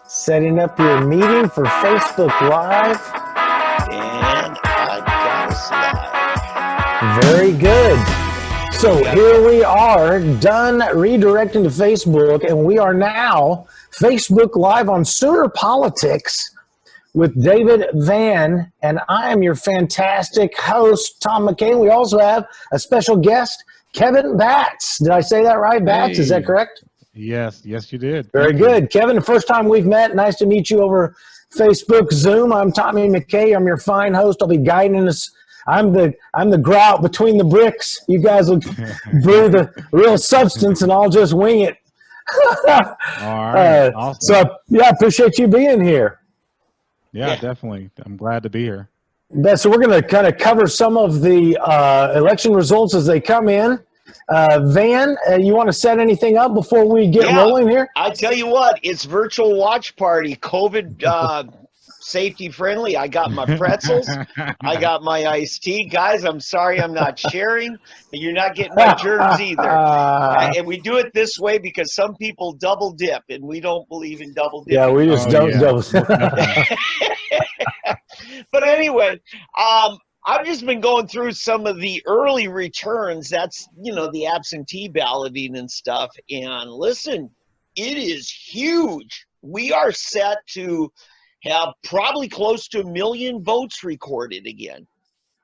Setting up your meeting for Facebook Live. And I got us live. Very good. So here we are, done redirecting to Facebook, and we are now Facebook Live on Sooner Politics with David Van, and I am your fantastic host, Tom McCay. We also have a special guest, Kevin Batts. Did I say that right, Batts? Is that correct? Yes, you did. Very good. Kevin, the first time we've met, nice to meet you over Facebook Zoom. I'm Tommy McCay. I'm your fine host. I'll be guiding us. I'm the grout between the bricks. You guys will brew the real substance, and I'll just wing it. All right. Awesome. So, yeah, appreciate you being here. Yeah, definitely. I'm glad to be here. So we're going to kind of cover some of the election results as they come in. Van, you want to set anything up before we get rolling here? I tell you what, it's virtual watch party, COVID safety friendly. I got my pretzels. I got my iced tea. Guys, I'm sorry I'm not sharing. You're not getting my germs either. And we do it this way because some people double dip, and we don't believe in double dipping. Yeah, we just don't double dip. But anyway, I've just been going through some of the early returns. That's, the absentee balloting and stuff. And listen, it is huge. We are set to have probably close to 1 million votes recorded again.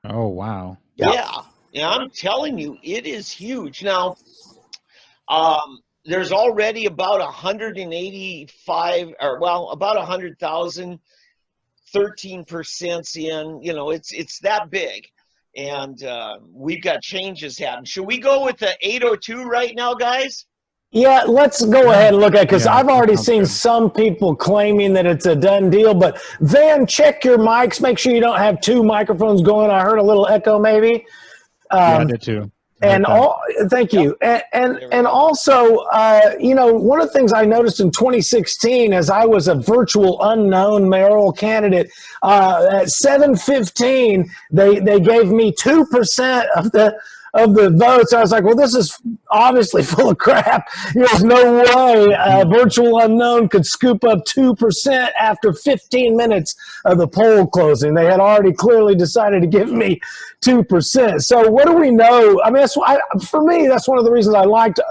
Oh, wow. Yeah. And I'm telling you, it is huge. Now, there's already about 185, about 100,000, 13% in, it's that big. And we've got changes happening. Should we go with the 802 right now, guys? Yeah, let's go ahead and look at it, because I've already seen some people claiming that it's a done deal. But Van, check your mics. Make sure you don't have two microphones going. I heard a little echo maybe. I did too. And thank you. And also, one of the things I noticed in 2016, as I was a virtual unknown mayoral candidate, at 7:15, they gave me 2% of the votes. I was like, well, this is obviously full of crap. There's no way a virtual unknown could scoop up 2% after 15 minutes of the poll closing. They had already clearly decided to give me 2%. So what do we know? I mean, for me, that's one of the reasons I liked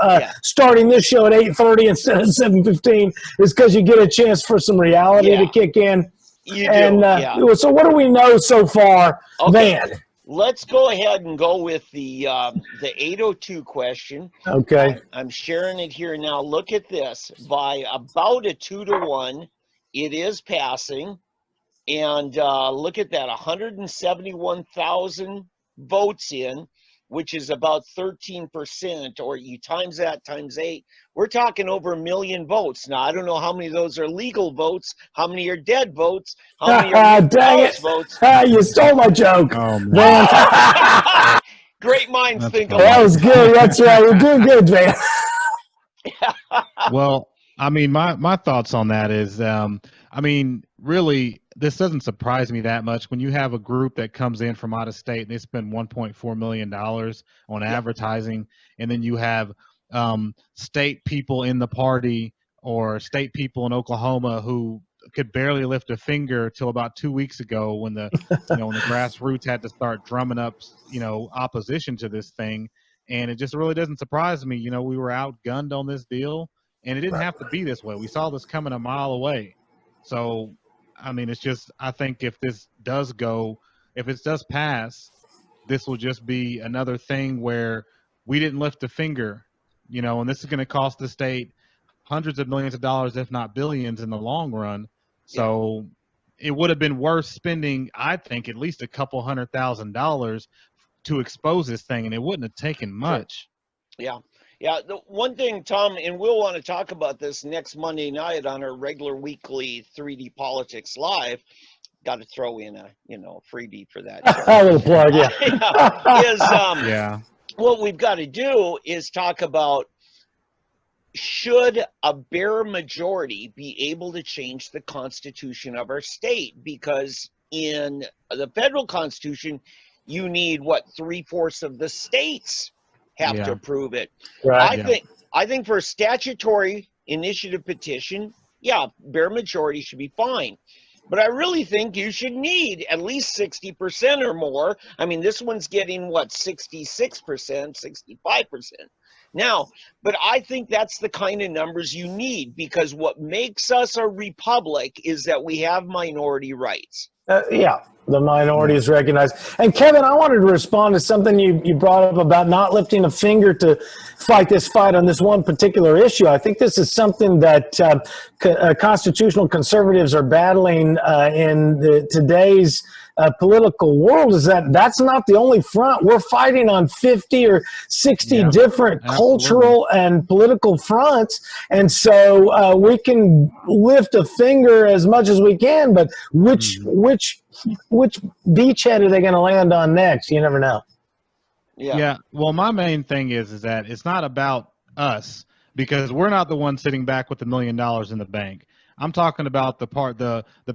starting this show at 8:30 instead of 7:15, is because you get a chance for some reality to kick in. You do, So what do we know so far, Van? Let's go ahead and go with the 802 question. Okay. I'm sharing it here now. Look at this. By about a 2-to-1, it is passing. And look at that, 171,000 votes in, which is about 13%, or you times that times 8. We're talking over 1 million votes. Now, I don't know how many of those are legal votes, how many are dead votes, how many are votes. You stole my joke. Oh, man. Great minds think alike. That was good. That's right. We're doing good, man. Well, I mean, my thoughts on that is, really, this doesn't surprise me that much. When you have a group that comes in from out of state and they spend $1.4 million on advertising, and then you have state people in the party or state people in Oklahoma who could barely lift a finger till about 2 weeks ago when the when the grassroots had to start drumming up opposition to this thing. And it just really doesn't surprise me. We were outgunned on this deal, and it didn't have to be this way. We saw this coming a mile away. So I mean, it's just, I think if this does pass, this will just be another thing where we didn't lift a finger, and this is going to cost the state hundreds of millions of dollars, if not billions, in the long run. So it would have been worth spending, I think, at least a couple $100,000 to expose this thing, and it wouldn't have taken much. Yeah. Yeah, the one thing, Tom, and we'll want to talk about this next Monday night on our regular weekly 3D Politics Live. Got to throw in a freebie for that. A little plug, What we've got to do is talk about, should a bare majority be able to change the Constitution of our state? Because in the federal Constitution, you need 3/4 of the states have to approve it. Right. I think for a statutory initiative petition, yeah, bare majority should be fine. But I really think you should need at least 60% or more. I mean, this one's getting, what, 66%, 65%. Now, but I think that's the kind of numbers you need, because what makes us a republic is that we have minority rights. Yeah, the minority is recognized. And Kevin, I wanted to respond to something you brought up about not lifting a finger to fight this fight on this one particular issue. I think this is something that constitutional conservatives are battling in today's political world, is that that's not the only front. We're fighting on 50 or 60 different cultural and political fronts. And so we can lift a finger as much as we can, but which beachhead are they going to land on next? You never know. Yeah. Well, my main thing is that it's not about us, because we're not the ones sitting back with $1 million in the bank. I'm talking about the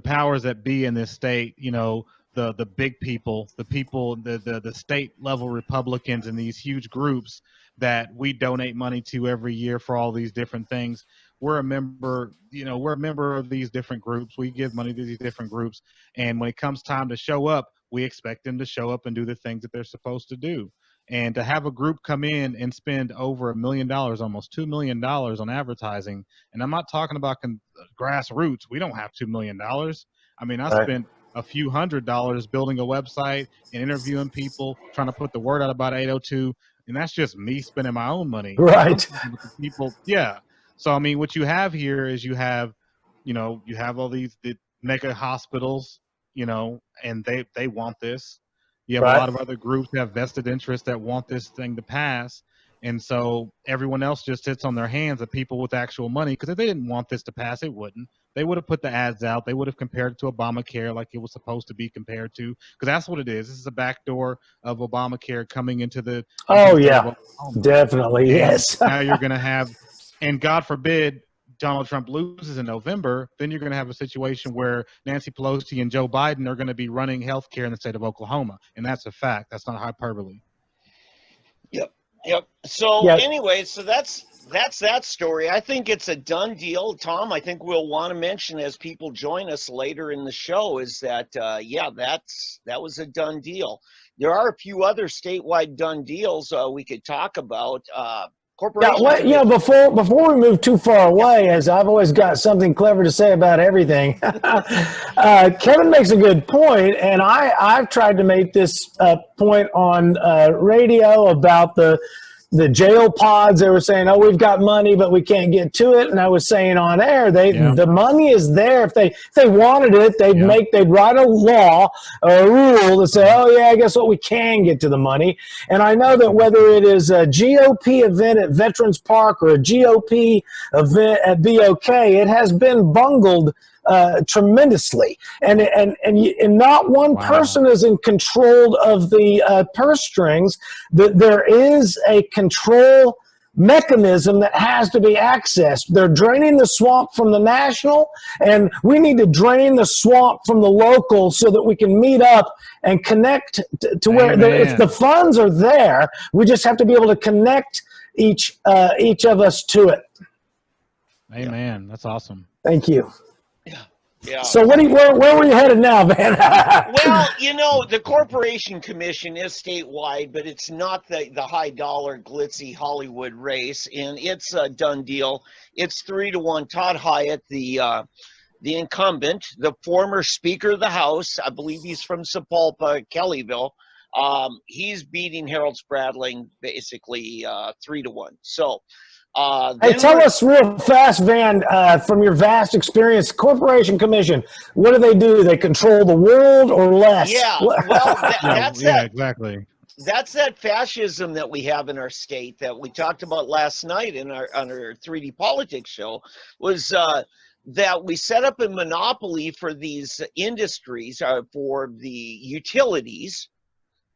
powers that be in this state, you know, the big people, the state level Republicans and these huge groups that we donate money to every year for all these different things. We're a member, we're a member of these different groups. We give money to these different groups. And when it comes time to show up, we expect them to show up and do the things that they're supposed to do. And to have a group come in and spend over $1 million, almost $2 million on advertising. And I'm not talking about grassroots. We don't have $2 million. I mean, I spent a few $100s building a website and interviewing people, trying to put the word out about 802. And that's just me spending my own money. Right. People. Yeah. So, I mean, what you have here is you have all the mega hospitals, and they want this. You have a lot of other groups that have vested interests that want this thing to pass. And so everyone else just sits on their hands of people with actual money, because if they didn't want this to pass, it wouldn't. They would have put the ads out. They would have compared it to Obamacare like it was supposed to be compared to, because that's what it is. This is a backdoor of Obamacare coming into the. Oh, yeah, definitely. And yes. Now you're going to have, and God forbid, Donald Trump loses in November, then you're going to have a situation where Nancy Pelosi and Joe Biden are going to be running healthcare in the state of Oklahoma. And that's a fact. That's not hyperbole. Yep. So anyway, so that's that story. I think it's a done deal. Tom, I think we'll want to mention as people join us later in the show is that, that was a done deal. There are a few other statewide done deals we could talk about. Before we move too far away, as I've always got something clever to say about everything, Kevin makes a good point, and I've tried to make this point on radio about the jail pods. They were saying, "Oh, we've got money, but we can't get to it." And I was saying on air, the money is there. If they wanted it, they'd write a law or a rule to say, "Oh yeah, I guess what we can get to the money." And I know that whether it is a GOP event at Veterans Park or a GOP event at BOK, it has been bungled tremendously, and not one person is in control of the purse strings. There is a control mechanism that has to be accessed. They're draining the swamp from the national, and we need to drain the swamp from the local so that we can meet up and connect to where if the funds are there, we just have to be able to connect each of us to it. Amen. That's awesome. Thank you. Yeah. So where were you headed now, man? Well, the Corporation Commission is statewide, but it's not the high dollar glitzy Hollywood race, and it's a done deal. It's 3-1. Todd Hyatt, the incumbent, the former Speaker of the House, I believe he's from Sapulpa, Kellyville. He's beating Harold Spradling basically 3-1. So. Hey, tell us real fast, Van, from your vast experience, Corporation Commission, what do? They control the world or less? Yeah, well, that's exactly. That's that fascism that we have in our state that we talked about last night on our 3D Politics show, was that we set up a monopoly for these industries, for the utilities.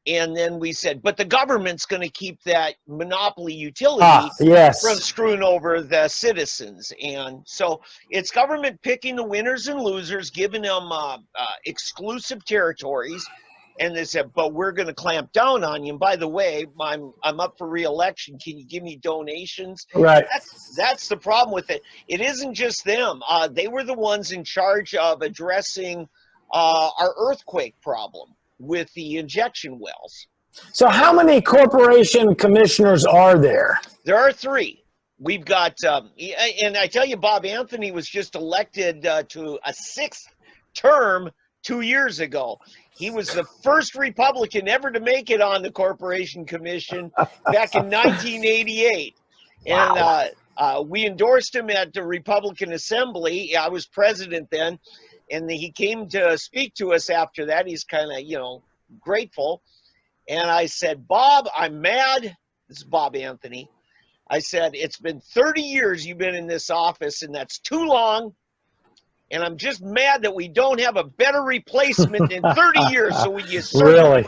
And then we said, but the government's going to keep that monopoly utility from screwing over the citizens. And so it's government picking the winners and losers, giving them exclusive territories. And they said, but we're going to clamp down on you. And by the way, I'm up for re-election. Can you give me donations? Right. That's the problem with it. It isn't just them. They were the ones in charge of addressing our earthquake problem with the injection wells. So how many corporation commissioners are there? There are 3. We've got, and I tell you, Bob Anthony was just elected to a 6th term 2 years ago. He was the first Republican ever to make it on the Corporation Commission back in 1988. Wow. And we endorsed him at the Republican Assembly. I was president then, and he came to speak to us after that. He's kind of, grateful. And I said, Bob, I'm mad. This is Bob Anthony. I said, it's been 30 years you've been in this office, and that's too long. And I'm just mad that we don't have a better replacement in 30 years so we can serve. Really?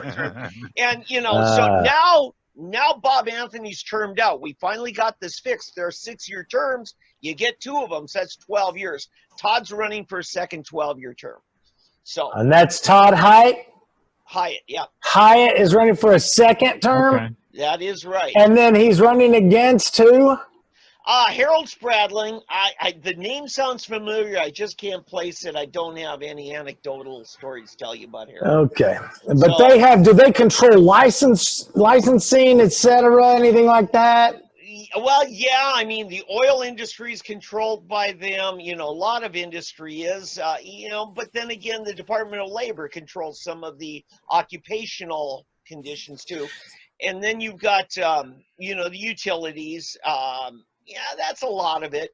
And, so now Bob Anthony's termed out. We finally got this fixed. There are 6-year terms. You get 2 of them, so that's 12 years. Todd's running for a second 12-year term. So. And that's Todd Hyatt? Hyatt, yeah. Hyatt is running for a second term? Okay. That is right. And then he's running against who? Harold Spradling. The name sounds familiar. I just can't place it. I don't have any anecdotal stories to tell you about Harold. Okay. But do they control licensing, et cetera, anything like that? Well, yeah, I mean, the oil industry is controlled by them. A lot of industry is, but then again, the Department of Labor controls some of the occupational conditions too. And then you've got, the utilities. Yeah, that's a lot of it,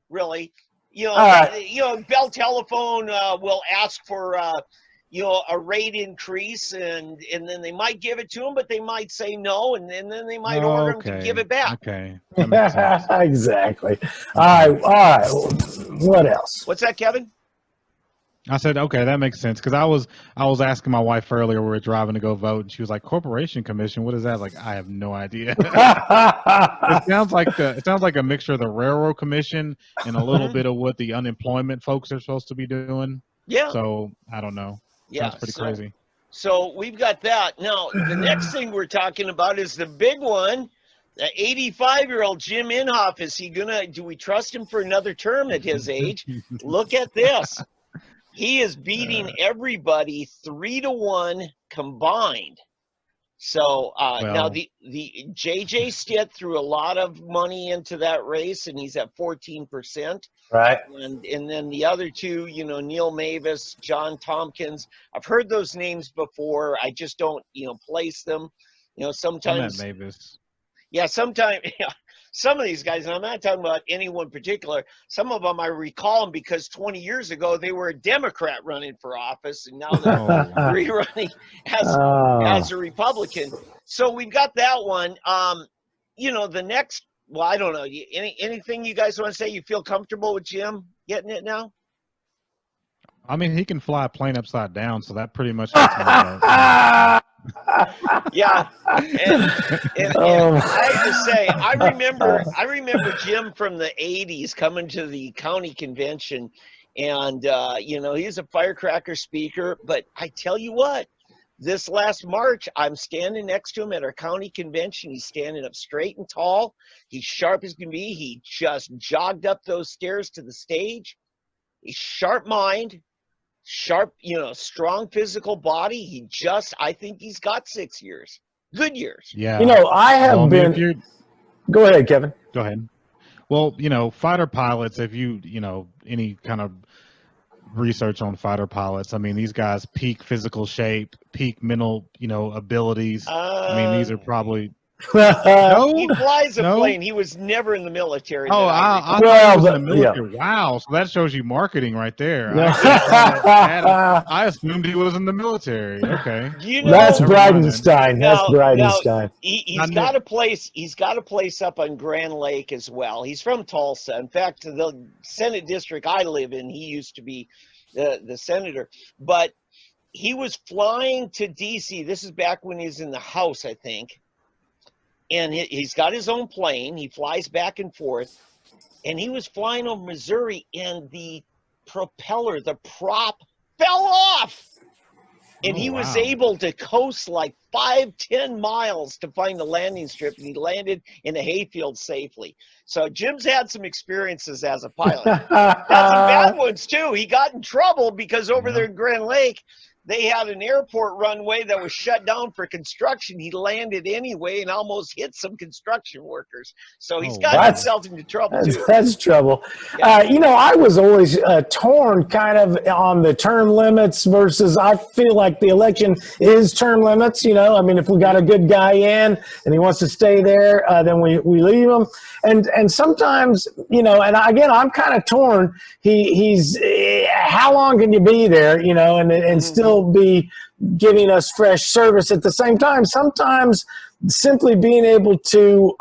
really. Bell Telephone will ask for, a rate increase, and then they might give it to them, but they might say no, and then they might order them to give it back. Okay. That makes sense. Exactly. All right. What else? What's that, Kevin? I said, okay, that makes sense. Because I was asking my wife earlier, we were driving to go vote, and she was like, Corporation Commission, what is that? Like, I have no idea. It sounds like a mixture of the Railroad Commission and a little bit of what the unemployment folks are supposed to be doing. Yeah. So I don't know. Yeah. Sounds pretty crazy. So we've got that. Now, the next thing we're talking about is the big one. The 85-year-old Jim Inhofe, do we trust him for another term at his age? Look at this. He is beating everybody 3-1 combined. So now the JJ Stitt threw a lot of money into that race, and he's at 14%. Right. And then the other 2, Neil Mavis, John Tompkins. I've heard those names before. I just don't, place them. Sometimes. Mavis. Yeah, sometimes. Yeah. Some of these guys, and I'm not talking about anyone particular, some of them I recall them because 20 years ago they were a Democrat running for office, and now they're rerunning as a Republican. So we've got that one. The next, well, I don't know. Anything you guys want to say? You feel comfortable with Jim getting it now? I mean, he can fly a plane upside down, so that pretty much. Yeah, and I have to say, I remember Jim from the '80s coming to the county convention, and he's a firecracker speaker. But I tell you what, this last March, I'm standing next to him at our county convention. He's standing up straight and tall. He's sharp as can be. He just jogged up those stairs to the stage. He's sharp mind. Sharp, strong physical body. I think he's got 6 years. Good years. Yeah. I have been. Go ahead, Kevin. Go ahead. Well, fighter pilots, if any kind of research on fighter pilots, I mean, these guys peak physical shape, peak mental, abilities. I mean, these are probably. No, he flies a plane. He was never in the military. Oh, I thought he was in the military. Yeah. Wow, so that shows you marketing right there. Yeah. I assumed he was in the military. Okay, that's Bridenstine. That's Bridenstine. He's got a place. He's got a place up on Grand Lake as well. He's from Tulsa. In fact, the Senate district I live in, he used to be the senator. But he was flying to D.C. This is back when he was in the House, I think. And he's got his own plane. He flies back and forth. And he was flying over Missouri, and the propeller, the prop, fell off. And Oh, he was wow. able to coast like 5-10 miles to find the landing strip, and he landed in a hayfield safely. So Jim's had some experiences as a pilot. Had some bad ones too. He got in trouble because over there in Grand Lake, they had an airport runway that was shut down for construction. He landed anyway and almost hit some construction workers. So he's gotten himself into trouble too. That's trouble. Yeah. You know, I was always torn kind of on the term limits versus I feel like the election is term limits. You know, I mean, if we got a good guy in and he wants to stay there, then we leave him. And sometimes, you know, and again, I'm kind of torn. He's how long can you be there, you know, and still be giving us fresh service at the same time? Sometimes simply being able to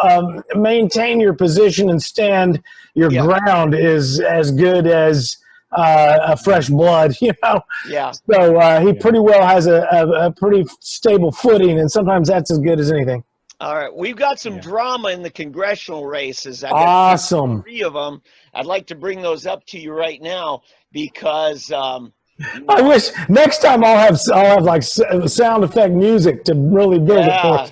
maintain your position and stand your ground is as good as a fresh blood, you know. Yeah. So he pretty well has a pretty stable footing, and sometimes that's as good as anything. All right, we've got some drama in the congressional races. I've got Awesome. 3 of them. I'd like to bring those up to you right now because I wish next time I'll have like sound effect music to really build it for us.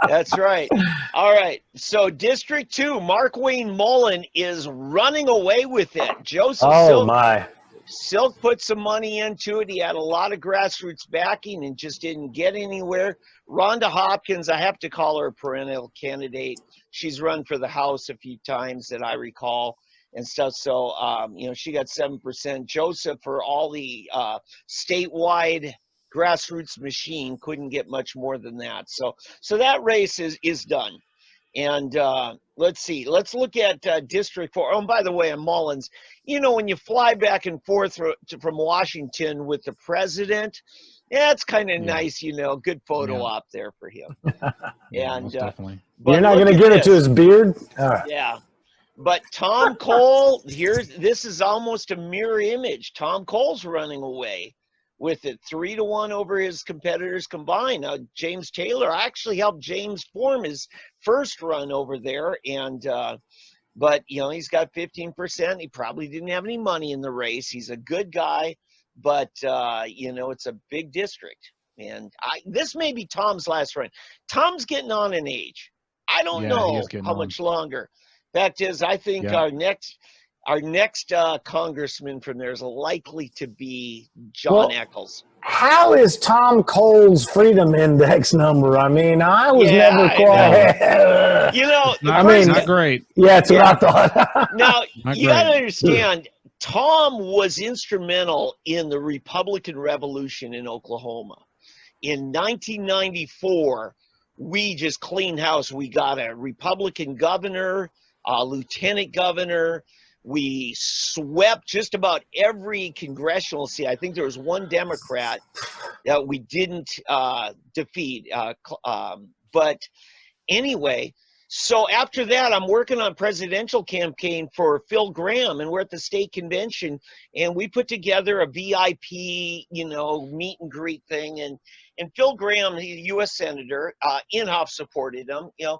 That's right. All right. So District 2, Mark Wayne Mullen is running away with it. Joseph Silk put some money into it. He had a lot of grassroots backing and just didn't get anywhere. Rhonda Hopkins, I have to call her a perennial candidate. She's run for the House a few times that I recall and stuff. So, you know, she got 7%. Joseph, for all the statewide grassroots machine, couldn't get much more than that. So that race is done. And let's see. Let's look at District 4. Oh, and by the way, on Mullins, you know, when you fly back and forth from Washington with the president, it's kind of nice, you know, good photo op there for him. And definitely. You're not going to give it to his beard? Yeah. But Tom Cole, this is almost a mirror image. Tom Cole's running away with it, 3-1 over his competitors combined. Now, James Taylor, I actually helped James form his first run over there, and but you know, he's got 15%. He probably didn't have any money in the race. He's a good guy, but you know, it's a big district, and this may be Tom's last run. Tom's getting on in age. I don't know how much longer. Fact is, I think our next congressman from there is likely to be John Eccles. How is Tom Cole's Freedom Index number? I mean, I was never quite. You know, not great. Yeah, it's what I thought. Now, you got to understand, Tom was instrumental in the Republican Revolution in Oklahoma. In 1994, we just cleaned house. We got a Republican governor, a lieutenant governor. We swept just about every congressional seat. I think there was one Democrat that we didn't defeat. But anyway, so after that, I'm working on presidential campaign for Phil Gramm, and we're at the state convention, and we put together a VIP, you know, meet and greet thing. And Phil Gramm, he's a U.S. Senator, Inhofe supported him, you know.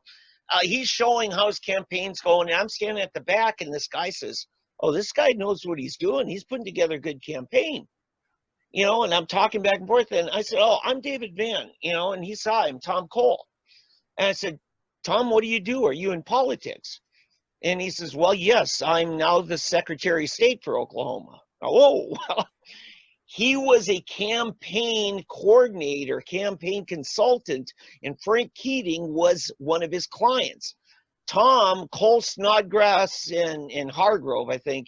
He's showing how his campaign's going, and I'm standing at the back, and this guy says, oh, this guy knows what he's doing. He's putting together a good campaign. You know, and I'm talking back and forth, and I said, oh, I'm David Vann, you know, and he saw him, Tom Cole. And I said, Tom, what do you do? Are you in politics? And he says, well, yes, I'm now the Secretary of State for Oklahoma. Oh, well. He was a campaign coordinator, campaign consultant, and Frank Keating was one of his clients. Tom, Cole Snodgrass and Hargrove, I think,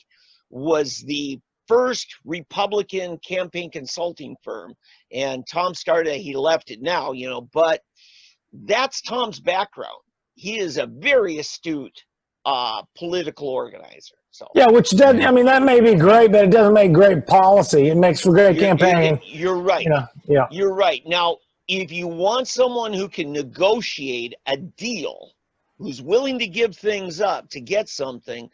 was the first Republican campaign consulting firm. And Tom started, he left it now, you know, but that's Tom's background. He is a very astute political organizer. So yeah, which doesn't, I mean, that may be great, but it doesn't make great policy. It makes for great campaign. You're right. Yeah. You're right. Now, if you want someone who can negotiate a deal, who's willing to give things up to get something,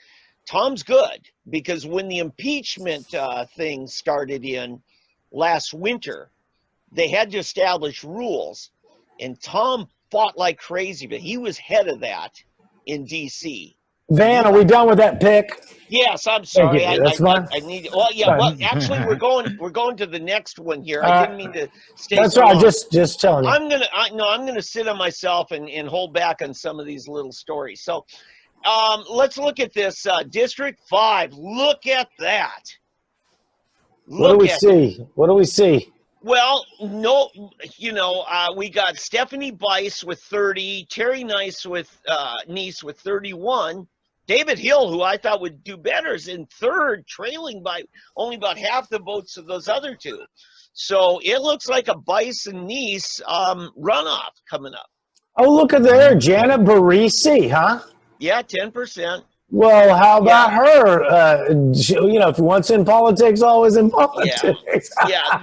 Tom's good, because when the impeachment thing started in last winter, they had to establish rules, and Tom fought like crazy, but he was head of that in D.C., Van, are we done with that pick? Yes, I'm sorry. That's fine. I need. Well, yeah. Fine. Well, actually, we're going to the next one here. I didn't mean to stay. That's so right. long. Just telling you. I'm gonna sit on myself and hold back on some of these little stories. So, let's look at this District 5. Look at that. What do we see? What do we see? Well, no, we got Stephanie Bice with 30, Terry Nice with Nice with 31. David Hill, who I thought would do better, is in third, trailing by only about half the votes of those other two. So it looks like a Bice and Nice runoff coming up. Oh, look at there, Janet Barisi, huh? Yeah, 10%. Well, how about her? If once in politics, always in politics. Yeah,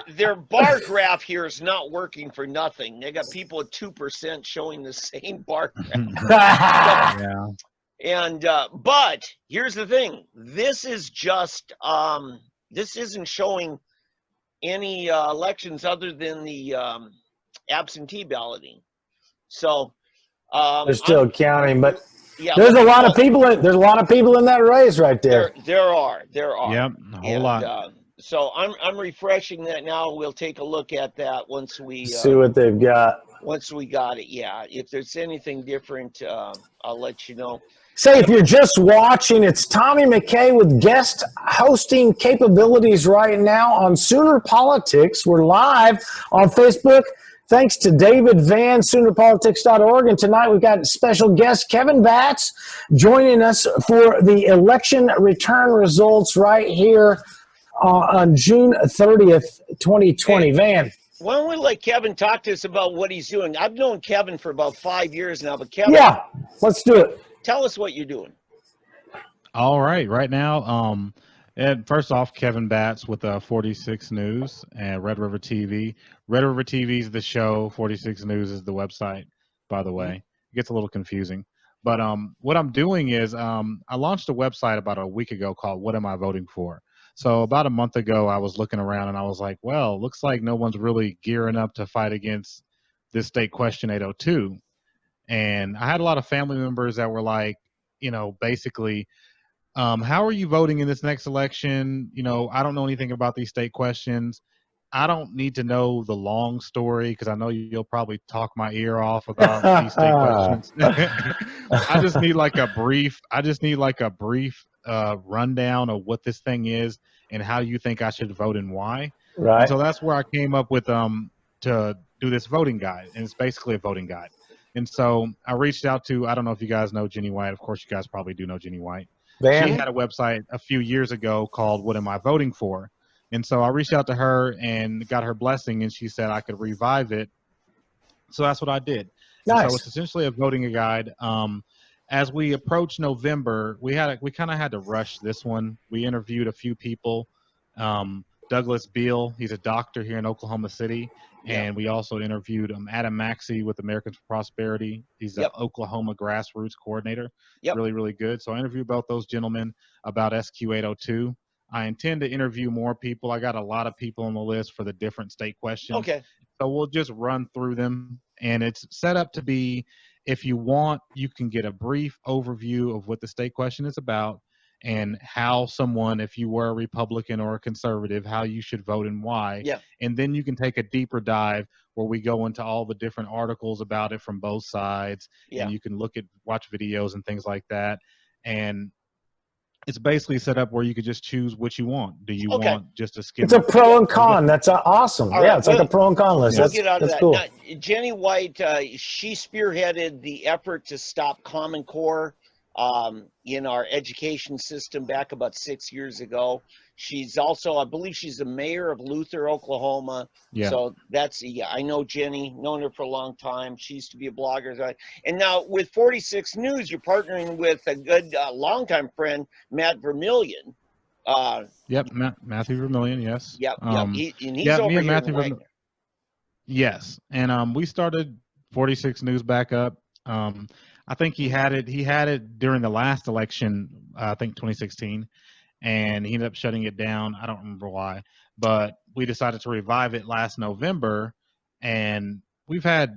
their bar graph here is not working for nothing. They got people at 2% showing the same bar graph. Yeah. And but here's the thing: this is just this isn't showing any elections other than the absentee balloting. So They're still counting, but yeah, there's a lot of people. There's a lot of people in that race right there. There are. Yep, a whole lot. So I'm refreshing that now. We'll take a look at that once we see what they've got. Once we got it, yeah. If there's anything different, I'll let you know. Say, if you're just watching, it's Tommy McCay with guest hosting capabilities right now on Sooner Politics. We're live on Facebook. Thanks to David Van, SoonerPolitics.org. And tonight we've got special guest Kevin Batts joining us for the election return results right here on June 30th, 2020. Van. Why don't we let Kevin talk to us about what he's doing? I've known Kevin for about 5 years now, but Kevin. Yeah, let's do it. Tell us what you're doing. All right. Right now, and first off, Kevin Batts with 46 News and Red River TV. Red River TV is the show. 46 News is the website, by the way. It gets a little confusing. But what I'm doing is I launched a website about a week ago called What Am I Voting For? So about a month ago, I was looking around and I was like, well, looks like no one's really gearing up to fight against this state question 802. And I had a lot of family members that were like, basically, how are you voting in this next election? I don't know anything about these state questions. I don't need to know the long story because I know you'll probably talk my ear off about these state questions. I just need like a brief rundown of what this thing is and how you think I should vote and why. Right. And so that's where I came up with to do this voting guide, and it's basically a voting guide. And so I reached out to, I don't know if you guys know Jenny White. Of course, you guys probably do know Jenny White. Van? She had a website a few years ago called What Am I Voting For? And so I reached out to her and got her blessing, and she said I could revive it. So that's what I did. Nice. And so it's essentially a voting guide. As we approach November, we kind of had to rush this one. We interviewed a few people. Douglas Beal, he's a doctor here in Oklahoma City. And we also interviewed Adam Maxey with Americans for Prosperity. He's an Oklahoma grassroots coordinator. Really, really good. So I interviewed both those gentlemen about SQ 802. I intend to interview more people. I got a lot of people on the list for the different state questions. Okay. So we'll just run through them. And it's set up to be, if you want, you can get a brief overview of what the state question is about and how someone, if you were a Republican or a conservative, how you should vote and why. Yeah. And then you can take a deeper dive where we go into all the different articles about it from both sides. Yeah. And you can watch videos and things like that. And it's basically set up where you could just choose what you want. Do you want just to skip? It's a pro and con. That's awesome. All right, it's like a pro and con list. We'll get out of that. Cool. Now, Jenny White, she spearheaded the effort to stop Common Core in our education system back about 6 years ago. She's also, I believe she's the mayor of Luther, Oklahoma. Yeah. So that's, I know Jenny, known her for a long time. She used to be a blogger. And now with 46 News, you're partnering with a good longtime friend, Matt Vermillion. Matthew Vermillion, yes. Yep. He's over here Matthew Vermillion. Yes. And we started 46 News back up. I think he had it during the last election, I think 2016. And he ended up shutting it down. I don't remember why, but we decided to revive it last November, and we've had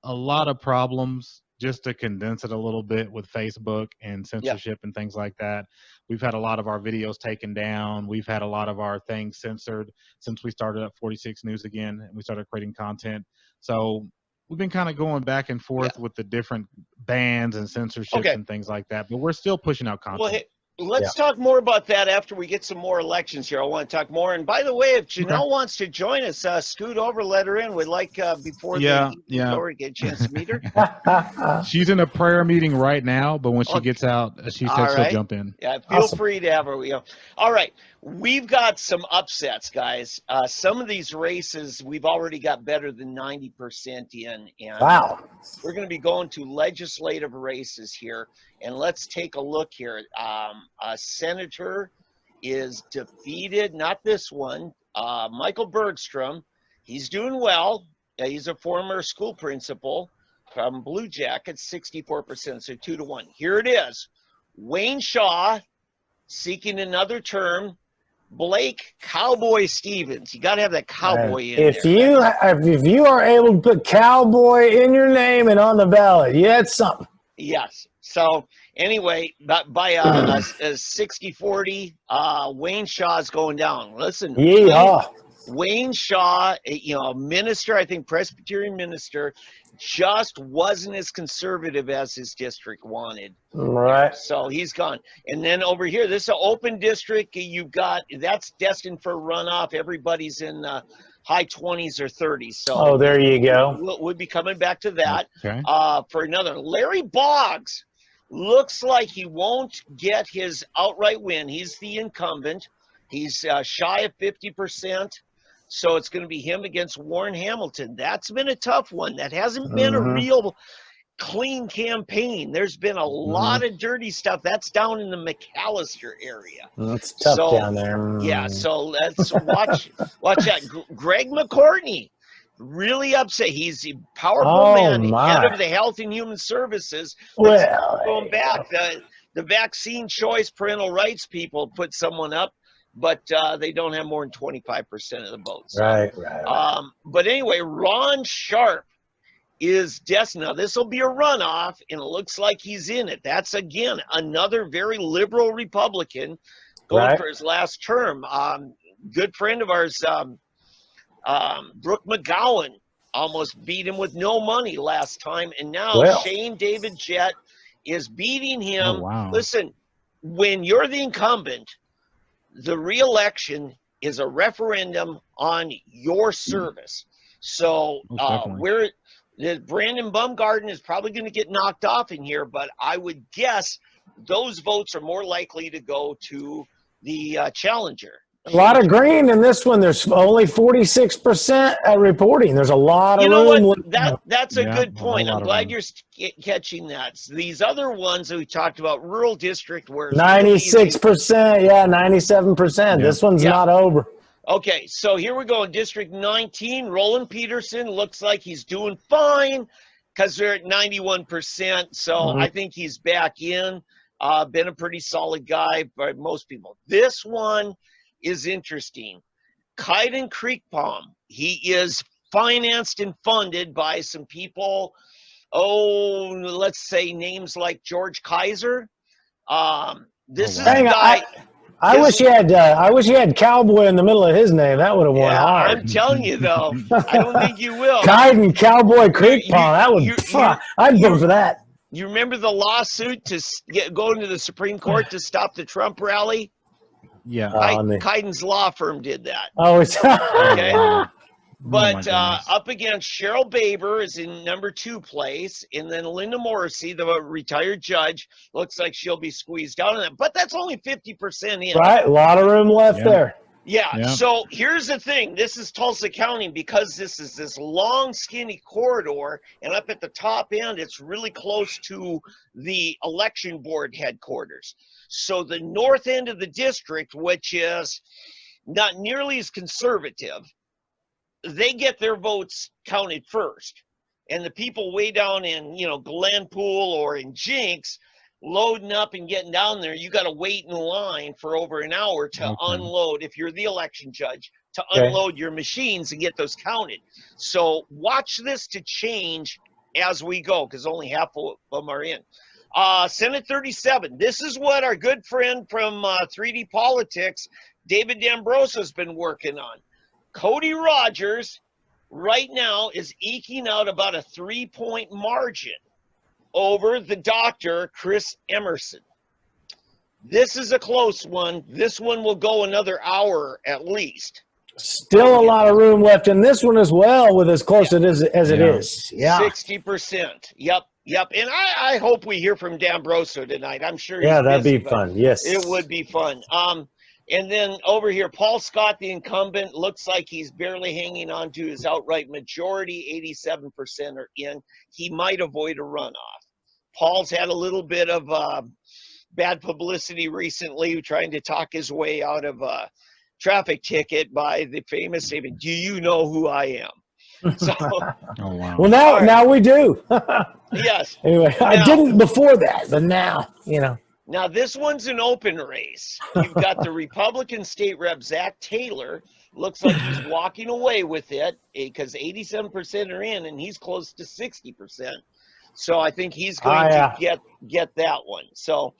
a lot of problems just to condense it a little bit with Facebook and censorship and things like that. We've had a lot of our videos taken down. We've had a lot of our things censored since we started up 46 News again and we started creating content. So we've been kind of going back and forth with the different bans and censorships and things like that, but we're still pushing out content. Well, hey, let's talk more about that after we get some more elections here. I want to talk more. And by the way, if Janelle wants to join us, scoot over, let her in. We'd like before the hour, get a chance to meet her. She's in a prayer meeting right now, but when she gets out, she said she'll jump in. Yeah, feel free to have her. All right, we've got some upsets, guys. Some of these races we've already got better than 90% in. And we're going to be going to legislative races here. And let's take a look here. A senator is defeated, not this one, Michael Bergstrom. He's doing well. He's a former school principal from Blue Jackets, 64%, so 2-1. Here it is. Wayne Shaw seeking another term. Blake Cowboy Stevens. You got to have that cowboy in if there. If you are able to put cowboy in your name and on the ballot, you had something. Yes. So anyway, by a 60-40, Wayne Shaw's going down. Listen, Wayne Shaw, a minister, I think Presbyterian minister, just wasn't as conservative as his district wanted. Right. So he's gone. And then over here, this is an open district. You've got, that's destined for runoff. Everybody's in high 20s or 30s. So there you go. We'll be coming back to that. Okay. For another, Larry Boggs looks like he won't get his outright win. He's the incumbent. He's shy of 50%. So it's going to be him against Warren Hamilton. That's been a tough one. That hasn't been a real clean campaign. There's been a lot of dirty stuff. That's down in the McAllister area. That's tough down there. Yeah, so let's watch that. Greg McCourtney, really upset. He's a powerful man, head of the Health and Human Services. Going back, the vaccine choice parental rights people put someone up, but they don't have more than 25% of the votes. Right. But anyway, Ron Sharp is destined. Now, this will be a runoff, and it looks like he's in it. That's, again, another very liberal Republican going for his last term. Good friend of ours, Brooke McGowan, almost beat him with no money last time, and now Shane David Jett is beating him. Oh, wow. Listen, when you're the incumbent, the re-election is a referendum on your service. So Brandon Bumgarden is probably going to get knocked off in here, but I would guess those votes are more likely to go to the challenger. A lot of green in this one. There's only 46% reporting. There's a lot of room. That's a good point. I'm glad you're catching that. These other ones that we talked about, rural district, where 96%, 97%. Yeah. This one's not over. Okay, so here we go in District 19. Roland Peterson looks like he's doing fine because they're at 91%. So I think he's back in. Been a pretty solid guy by most people. This one is interesting. Kaiden Creekpalm, he is financed and funded by some people. Let's say names like George Kaiser. This is a guy. I wish he had Cowboy in the middle of his name. That would have won hard. I'm telling you though, I don't think you will. Kaiden Cowboy Creekpalm. That would. I'd vote for that. You remember the lawsuit to go into the Supreme Court to stop the Trump rally? Yeah. Kaiden's law firm did that. Oh, it's okay. But up against Cheryl Baber is in number 2 place, and then Linda Morrissey, the retired judge, looks like she'll be squeezed out of that. But that's only 50% in. Right, a lot of room left there. Yeah. So here's the thing. This is Tulsa County because this is this long, skinny corridor, and up at the top end, it's really close to the election board headquarters. So the north end of the district, which is not nearly as conservative, they get their votes counted first. And the people way down in, Glenpool or in Jinx, loading up and getting down there, you got to wait in line for over an hour to unload, if you're the election judge, to unload your machines and get those counted. So watch this to change as we go, because only half of them are in. Senate 37. This is what our good friend from 3D Politics, David D'Ambrosa, has been working on. Cody Rogers right now is eking out about a 3-point margin over the doctor, Chris Emerson. This is a close one. This one will go another hour at least. Still a lot of room left in this one as well, with as close it is as it is. Yeah, 60%. Yep. And I hope we hear from D'Ambrosa tonight. I'm sure. Yeah, he's that'd busy, be fun. Yes, it would be fun. And then over here, Paul Scott, the incumbent, looks like he's barely hanging on to his outright majority. 87% are in. He might avoid a runoff. Paul's had a little bit of bad publicity recently, trying to talk his way out of a traffic ticket by the famous statement, "Do you know who I am?" So, Oh, wow. well, now we do. yes. Anyway, Now, I didn't before that, but now, Now, this one's an open race. You've got the Republican state rep, Zach Taylor. Looks like he's walking away with it because 87% are in, and he's close to 60%. So I think he's going to get that one. So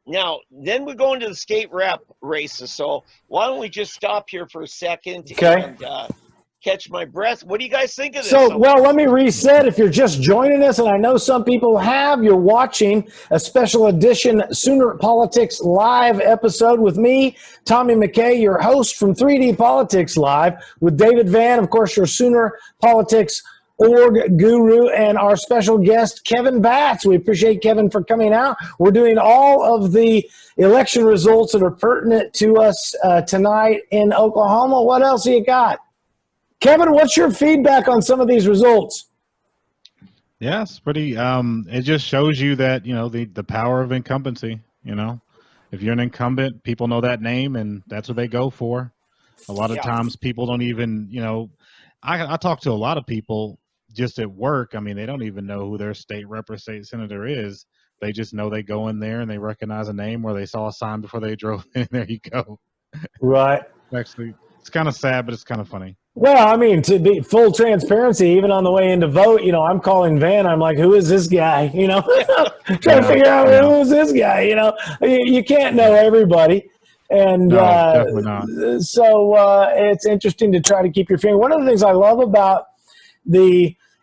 now, then we go into the state rep races. So why don't we just stop here for a second and catch my breath. What do you guys think of this? So, well, let me reset. If you're just joining us, and I know some people have, you're watching a special edition Sooner Politics Live episode with me, Tommy McCay, your host from 3D Politics Live, with David Vann, of course, your Sooner Politics org guru, and our special guest, Kevin Batts. We appreciate Kevin for coming out. We're doing all of the election results that are pertinent to us tonight in Oklahoma. What else you got? Kevin, what's your feedback on some of these results? Yeah, it's pretty, it just shows you that, the power of incumbency, if you're an incumbent, people know that name and that's what they go for. A lot of times people don't even, I talk to a lot of people just at work. I mean, they don't even know who their state rep or state senator is. They just know they go in there and they recognize a name or they saw a sign before they drove in. There you go. Right. Actually, it's kind of sad, but it's kind of funny. Well, I mean, to be full transparency, even on the way in to vote, I'm calling Van. I'm like, who is this guy? Trying to figure out who is this guy? You can't know everybody. And no, definitely not. So it's interesting to try to keep your finger. One of the things I love about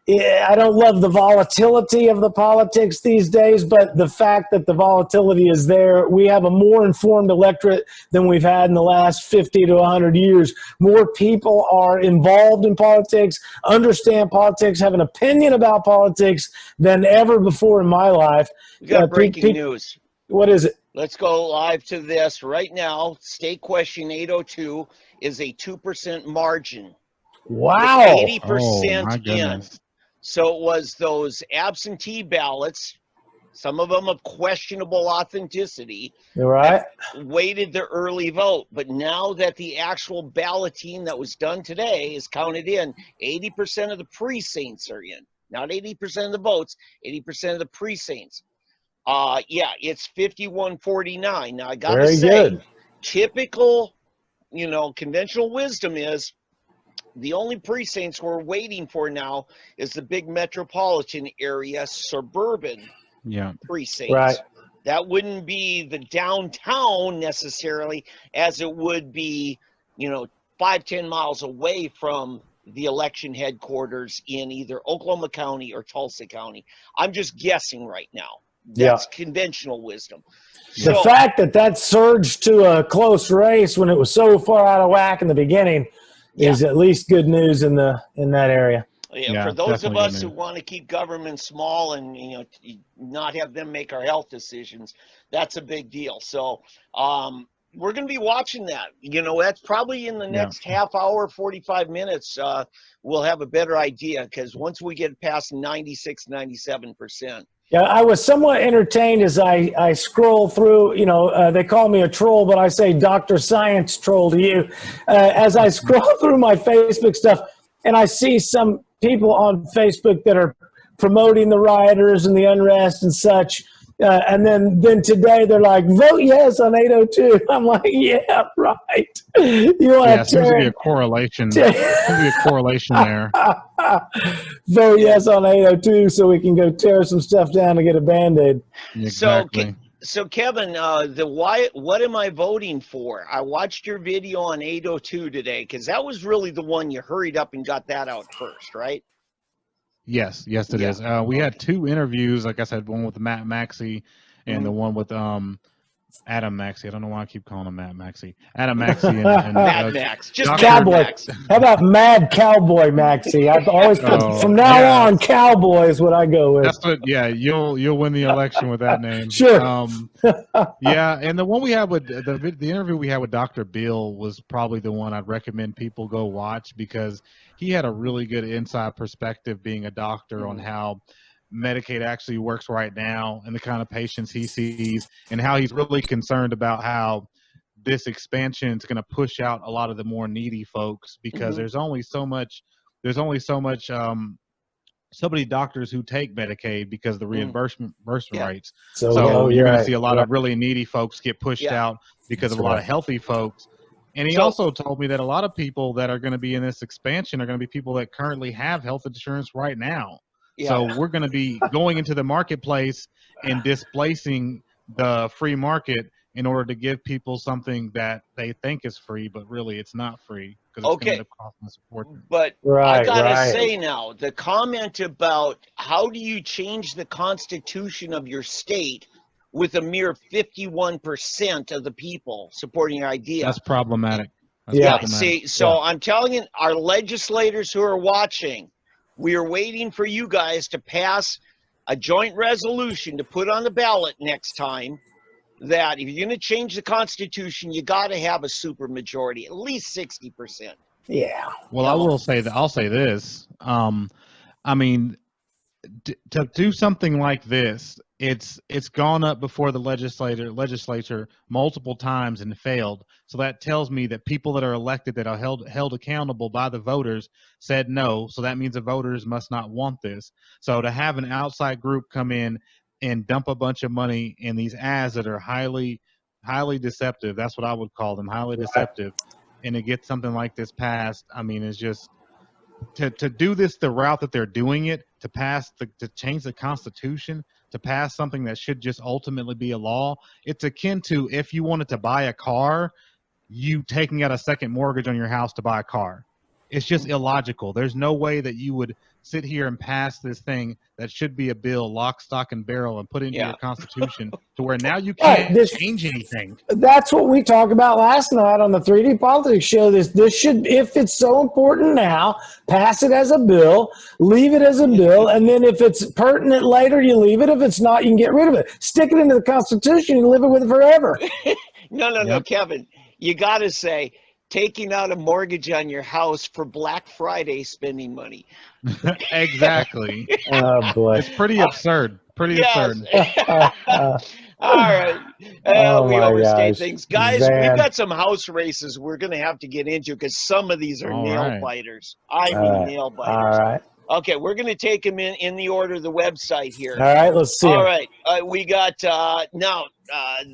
I don't love the volatility of the politics these days, but the fact that the volatility is there, we have a more informed electorate than we've had in the last 50 to 100 years. More people are involved in politics, understand politics, have an opinion about politics than ever before in my life. We got breaking news. What is it? Let's go live to this right now. State question 802 is a 2% margin. Wow. 80% in. So it was those absentee ballots, some of them of questionable authenticity, right, weighted the early vote. But now that the actual balloting that was done today is counted in, 80% of the precincts are in. Not 80% of the votes, 80% of the precincts. It's 51-49. Now, I got to say, typical, conventional wisdom is the only precincts we're waiting for now is the big metropolitan area, suburban precincts. Right. That wouldn't be the downtown necessarily, as it would be, 5-10 miles away from the election headquarters in either Oklahoma County or Tulsa County. I'm just guessing right now. That's conventional wisdom. The fact that surged to a close race when it was so far out of whack in the beginning is at least good news in that area. For those of us who want to keep government small and not have them make our health decisions, that's a big deal. So we're going to be watching that. That's probably in the next half hour, 45 minutes. We'll have a better idea because once we get past 96, 97%. Yeah, I was somewhat entertained as I scroll through, they call me a troll, but I say Dr. Science troll to you. As I scroll through my Facebook stuff and I see some people on Facebook that are promoting the rioters and the unrest and such, And then today they're like, vote yes on 802. I'm like, yeah, right. You want Yeah, seems to be a correlation. Seems to be a correlation there. Vote yes on 802 so we can go tear some stuff down and get a Band-Aid. Exactly. So Kevin, what am I voting for? I watched your video on 802 today because that was really the one you hurried up and got that out first, right? Yes, it is. We had 2 interviews, like I said, one with Matt Maxey and the one with Adam Maxey. I don't know why I keep calling him Matt Maxey. Adam Maxey and Matt Max, just Dr. Cowboy. Max. How about Mad Cowboy Maxey? I've always put, from now on, Cowboy is what I go with. That's what. Yeah, you'll win the election with that name. Sure. Yeah, and the one we had with the interview we had with Dr. Bill was probably the one I'd recommend people go watch because he had a really good inside perspective, being a doctor, on how Medicaid actually works right now and the kind of patients he sees, and how he's really concerned about how this expansion is going to push out a lot of the more needy folks because there's only so many doctors who take Medicaid because of the reimbursement rates. So you're going to see a lot of really needy folks get pushed out because of a lot of healthy folks. And he also told me that a lot of people that are going to be in this expansion are going to be people that currently have health insurance right now. Yeah. So we're going to be going into the marketplace and displacing the free market in order to give people something that they think is free, but really it's not free because it's going to end up costing support. But I gotta say now, the comment about how do you change the constitution of your state with a mere 51% of the people supporting your idea? That's problematic. I'm telling you, our legislators who are watching, we are waiting for you guys to pass a joint resolution to put on the ballot next time that if you're going to change the Constitution, you got to have a supermajority, at least 60%. Yeah. Well, I will say that I'll say this. I mean, to do something like this, it's gone up before the legislature multiple times and failed. So that tells me that people that are elected that are held accountable by the voters said no. So that means the voters must not want this. So to have an outside group come in and dump a bunch of money in these ads that are highly deceptive, that's what I would call them, highly deceptive, and to get something like this passed, I mean, it's just to do this the route that they're doing it, to change the Constitution, to pass something that should just ultimately be a law. It's akin to if you wanted to buy a car, you taking out a second mortgage on your house to buy a car. It's just illogical. There's no way that you would sit here and pass this thing that should be a bill, lock, stock, and barrel, and put it into your Constitution to where now you can't change anything. That's what we talked about last night on the 3D Politics show. This should, if it's so important now, pass it as a bill, leave it as a bill, and then if it's pertinent later, you leave it. If it's not, you can get rid of it. Stick it into the Constitution and live it with it forever. No, Kevin. You got to say, taking out a mortgage on your house for Black Friday spending money. Exactly. Oh, boy. It's pretty absurd. Absurd. All right. We overstate things. Guys, we've got some house races we're going to have to get into because some of these are nail biters. I mean nail biters. All right. Okay, we're going to take them in the order of the website here. All right, let's see. All right, we got now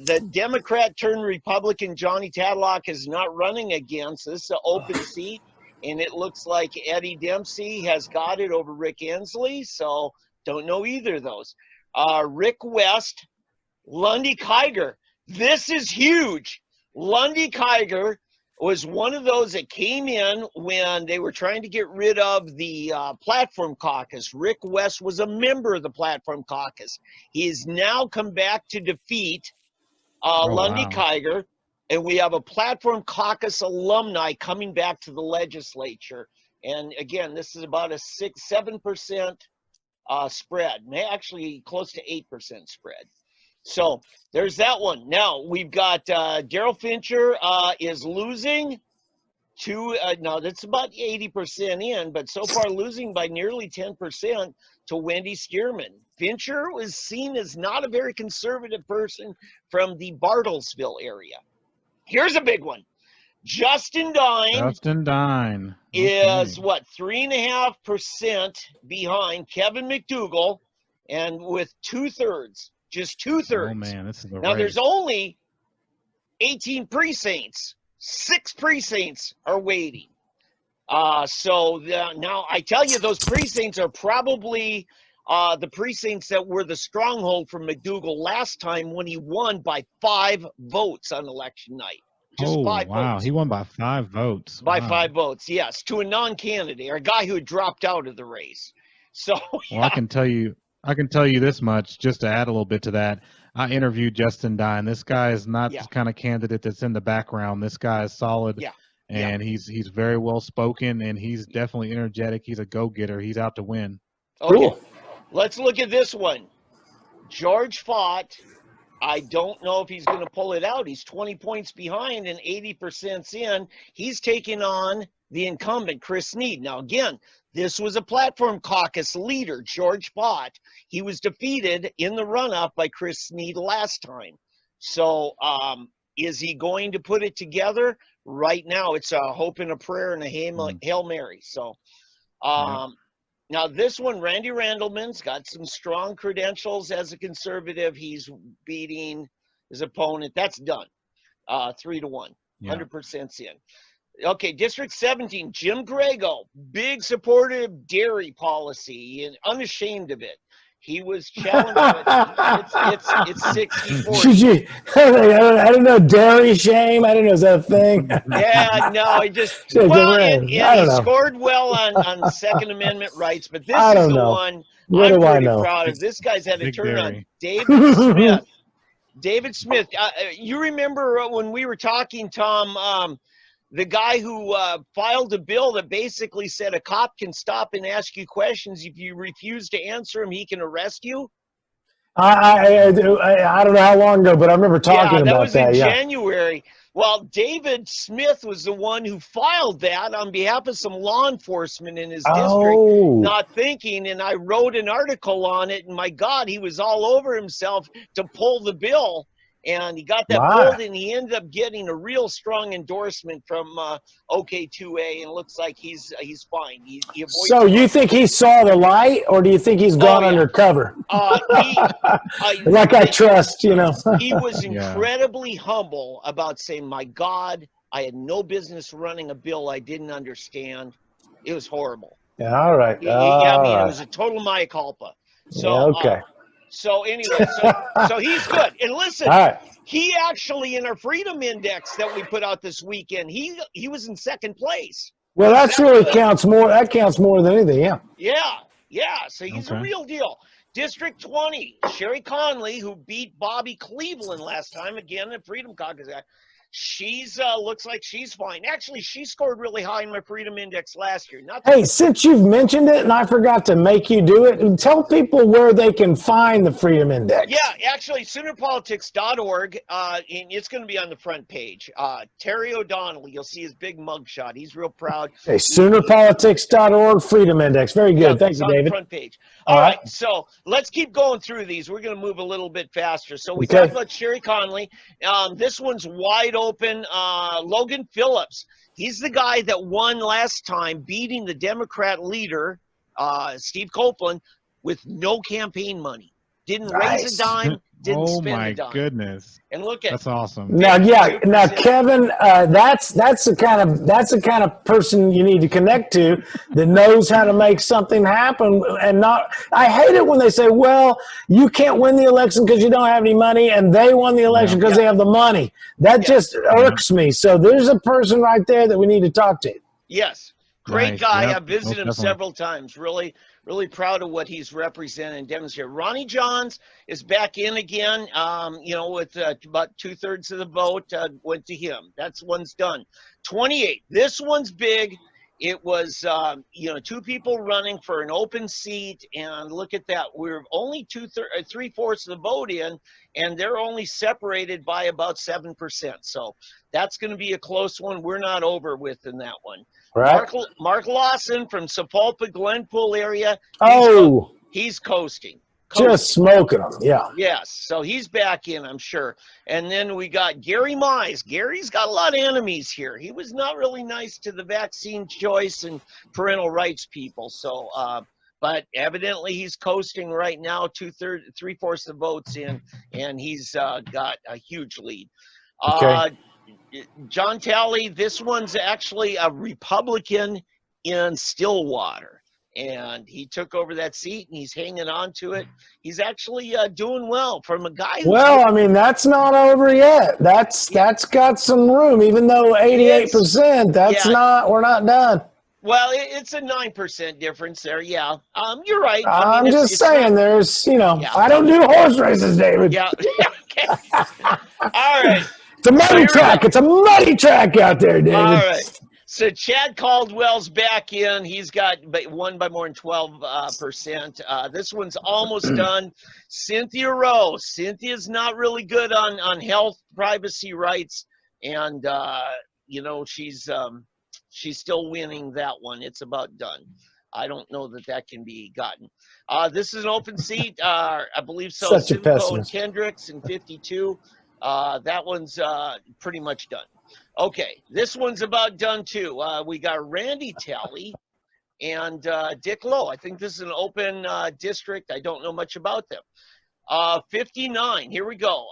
the Democrat turned Republican Johnny Tadlock is not running again, so this is an open seat, and it looks like Eddie Dempsey has got it over Rick Inslee, so don't know either of those. Rick West, Lundy Kiger. This is huge. Lundy Kiger was one of those that came in when they were trying to get rid of the Platform Caucus. Rick West was a member of the Platform Caucus. He has now come back to defeat Lundy Kiger, and we have a Platform Caucus alumni coming back to the legislature. And again, this is about a 7% spread, actually close to 8% spread. So there's that one. Now we've got Daryl Fincher is losing to now that's about 80% in, but so far losing by nearly 10% to Wendy Stearman. Fincher was seen as not a very conservative person from the Bartlesville area. Here's a big one. Justin Dine is what, 3.5% behind Kevin McDougal, and with 2/3 just 2/3. Oh man, this is a Now race. there's only 18 precincts. 6 precincts are waiting. Now I tell you, those precincts are probably the precincts that were the stronghold for McDougal last time when he won by 5 votes on election night. Just 5 wow, votes. he won by 5 votes. By Wow. 5 votes, yes, to a non-candidate or a guy who had dropped out of the race. So yeah. Well, I can tell you this much, just to add a little bit to that. I interviewed Justin Dine. This guy is not the kind of candidate that's in the background. This guy is solid, and he's very well spoken, and he's definitely energetic. He's a go-getter. He's out to win. Okay, Cool. let's look at this one. George Fott. I don't know if he's going to pull it out. He's 20 points behind and 80% in. He's taking on the incumbent, Chris Snead. Now, again, this was a platform caucus leader, George Fott. He was defeated in the run-up by Chris Snead last time. So is he going to put it together? Right now, it's a hope and a prayer and a Hail Mary. So now this one, Randy Randleman's got some strong credentials as a conservative. He's beating his opponent. That's done. 3-1, 100% in. Okay, District 17, Jim Grego, big supportive dairy policy and unashamed of it. He was challenged, but it's 60-40. I don't know, dairy shame. I don't know, is that a thing? Yeah, no, he just he scored well on Second Amendment rights, but this is the one I'm pretty proud of. This guy's had a turn on David Smith. David Smith, you remember when we were talking, Tom? The guy who filed a bill that basically said a cop can stop and ask you questions. If you refuse to answer him, he can arrest you. I don't know how long ago, but I remember talking about that. That was in January. Well, David Smith was the one who filed that on behalf of some law enforcement in his district, not thinking, and I wrote an article on it, and my God, he was all over himself to pull the bill. And he got that pulled, and he ended up getting a real strong endorsement from OK2A, and it looks like he's fine. He so you think he saw the light, or do you think he's gone undercover? Like I trust, you know. He was incredibly humble about saying, my God, I had no business running a bill I didn't understand. It was horrible. Yeah, all right. It was a total mea culpa. So, So anyway, so he's good. And listen, he actually in our Freedom Index that we put out this weekend, he was in 2nd place. Well, that's really counts more. That counts more than anything. Yeah. So he's a real deal. District 20, Sherry Conley, who beat Bobby Cleveland last time, again in Freedom Caucus. She's looks like she's fine. Actually, she scored really high in my Freedom Index last year. Hey, since you've mentioned it and I forgot to make you do it, tell people where they can find the Freedom Index. Yeah, actually, SoonerPolitics.org, and it's going to be on the front page. Terry O'Donnell, you'll see his big mugshot. He's real proud. Hey, SoonerPolitics.org, Freedom Index. Very good. Thank you, David. On the front page. All right, so let's keep going through these. We're going to move a little bit faster. So we talked about Sherry Conley. This one's wide open. Logan Phillips. He's the guy that won last time, beating the Democrat leader, Steve Copeland, with no campaign money. Didn't raise a dime. Didn't spend a dime. Oh my goodness! And look at that's awesome. Now, Kevin, that's the kind of person you need to connect to that knows how to make something happen. And not, I hate it when they say, "Well, you can't win the election because you don't have any money," and they won the election because they have the money. That just irks me. So there's a person right there that we need to talk to. Yes. Great guy. I've visited him several times. Really proud of what he's represented and demonstrated. Ronnie Johns is back in again, with about 2/3 of the vote went to him. That's one's done. 28. This one's big. It was, 2 people running for an open seat, and look at that. We're only 3/4 of the vote in, and they're only separated by about 7%. So that's going to be a close one. We're not over with in that one. Right. Mark Lawson from Sapulpa, Glenpool area. He's coasting. Just smoking them, yeah. Yes, so he's back in, I'm sure. And then we got Gary Mize. Gary's got a lot of enemies here. He was not really nice to the vaccine choice and parental rights people. So, but evidently he's coasting right now, 3/4 the votes in, and he's got a huge lead. Okay. John Talley, this one's actually a Republican in Stillwater, and he took over that seat, and he's hanging on to it. He's actually doing well from a guy who. Well, I mean, that's not over yet. That's got some room, even though 88%. That's not. We're not done. Well, it's a 9% difference there. Yeah, you're right. I'm just saying, there's, Yeah. I don't do horse races, David. Yeah. Okay. All right. It's a muddy track. It's a muddy track out there, David. All right. So Chad Caldwell's back in. He's won by more than 12%. This one's almost done. Cynthia Rowe. Cynthia's not really good on health, privacy rights, and she's still winning that one. It's about done. I don't know that can be gotten. This is an open seat. I believe so. Such a Simcoe pessimist. Kendricks in 52. That one's pretty much done. Okay, this one's about done too. We got Randy Talley and Dick Lowe. I think this is an open district. I don't know much about them. 59, here we go.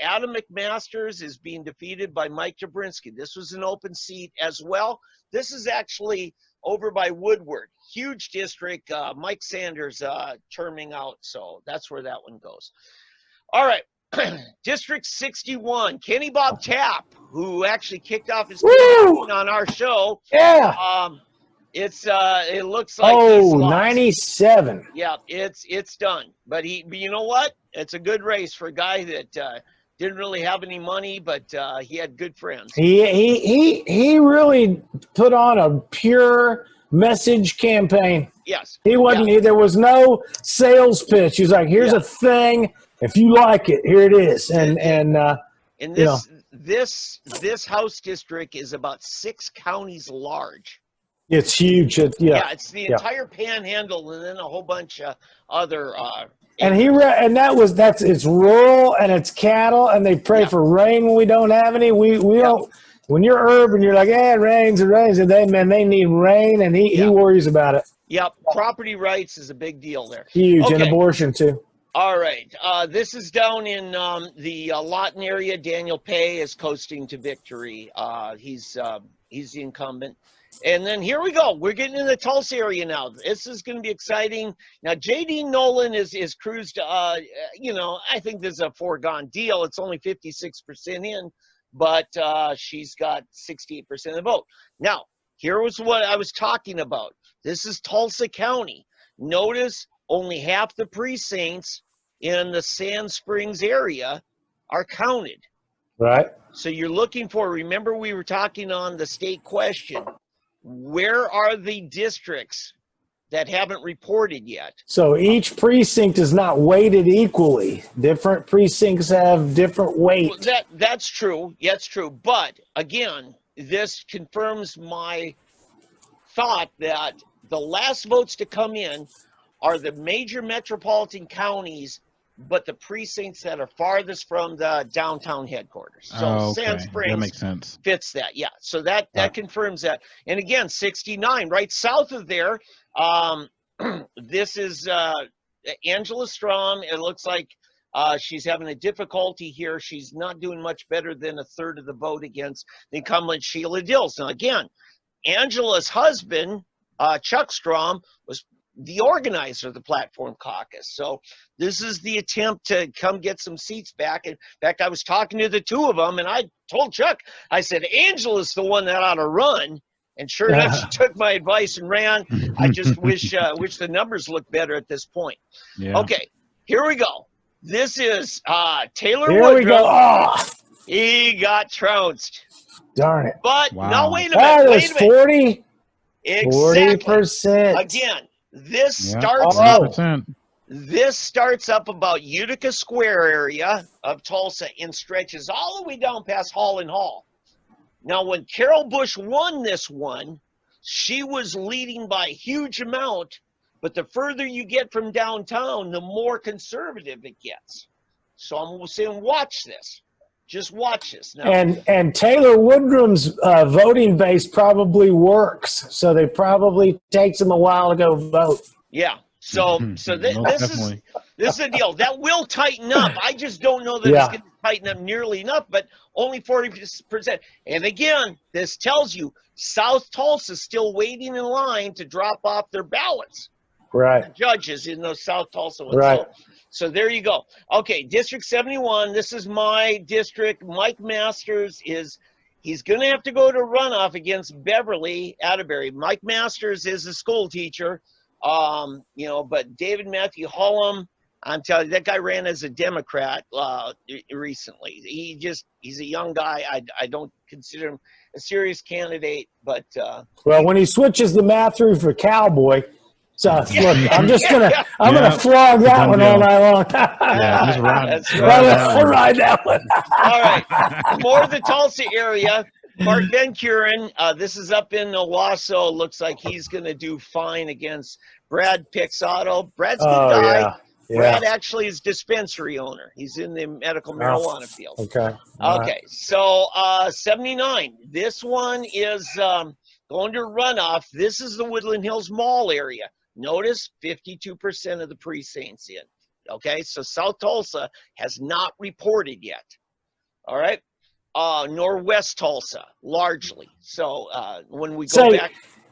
Adam McMasters is being defeated by Mike Jabrinsky. This was an open seat as well. This is actually over by Woodward. Huge district. Mike Sanders terming out, so that's where that one goes. All right. District 61, Kenny Bob Tapp, who actually kicked off his campaign on our show. Yeah. It looks like he's lost. 97. Yeah, it's done. But you know what? It's a good race for a guy that didn't really have any money, but he had good friends. He really put on a pure message campaign. Yes. He wasn't. There was no sales pitch. He was like, "Here's a thing. If you like it, here it is." And this House district is about 6 counties large. It's huge. It's the entire Panhandle, and then a whole bunch of other. And it's rural, and it's cattle, and they pray for rain when we don't have any. We don't. When you're urban, you're like, it rains, and they need rain, and he worries about it. Yep, property rights is a big deal there. Huge, and abortion too. All right, this is down in the Lawton area. Daniel Pay is coasting to victory. He's the incumbent. And then here we go. We're getting in the Tulsa area now. This is going to be exciting. Now, J.D. Nolan is cruised. I think this is a foregone deal. It's only 56% in, but she's got 68% of the vote. Now, here was what I was talking about. This is Tulsa County. Notice only half the precincts in the Sand Springs area are counted. Right. So you're looking for, remember we were talking on the state question, where are the districts that haven't reported yet? So each precinct is not weighted equally. Different precincts have different weight. Well, that's true. Yeah, it's true. But again, this confirms my thought that the last votes to come in are the major metropolitan counties, but the precincts that are farthest from the downtown headquarters. So Sand Springs that makes sense. Fits that. Yeah. So that confirms that. And again, 69, right south of there, this is Angela Strom. It looks like she's having a difficulty here. She's not doing much better than a third of the vote against the incumbent Sheila Dills. Now, again, Angela's husband, Chuck Strom, was the organizer of the Platform Caucus. So this is the attempt to come get some seats back. In fact, I was talking to the two of them, and I told Chuck, I said, Angela's the one that ought to run. And sure enough, she took my advice and ran. I just wish the numbers looked better at this point. Yeah. Okay, here we go. This is Taylor Here Woodruff. we go. Oh, he got trounced. Darn it. But no, wait a minute. That Wait is a minute. 40. Exactly. 40%. Again, this Yeah. starts 100%. This starts up about Utica Square area of Tulsa and stretches all the way down past Hall and Hall. Now, when Carol Bush won this one, she was leading by a huge amount, but the further you get from downtown, the more conservative it gets. So I'm saying watch this. Just watch this. Now, And Taylor Woodrum's voting base probably works, so they probably takes them a while to go vote. Yeah. So Most this definitely. is the deal. That will tighten up. I just don't know that it's going to tighten up nearly enough, but only 40%. And again, this tells you South Tulsa is still waiting in line to drop off their ballots. Right. The judges in those South Tulsa ones. Right. So there you go. Okay, District 71. This is my district. Mike Masters he's going to have to go to runoff against Beverly Atterbury. Mike Masters is a school teacher. But David Matthew Hullum, I'm telling you, that guy ran as a Democrat recently. He's a young guy. I don't consider him a serious candidate, but well, when he switches the Matthew for cowboy, so look, I'm gonna flog that one all night long. Yeah, just that's right. I'll ride that one. All right, more of the Tulsa area. Mark Van Kuren, this is up in Owasso. Looks like he's going to do fine against Brad Pixotto. Brad's a good guy. Yeah. Brad actually is dispensary owner. He's in the medical marijuana field. Okay. Okay. So 79. This one is going to runoff. This is the Woodland Hills Mall area. Notice 52% of the precincts in. Okay. So South Tulsa has not reported yet. All right. Northwest Tulsa, largely. So when we go back.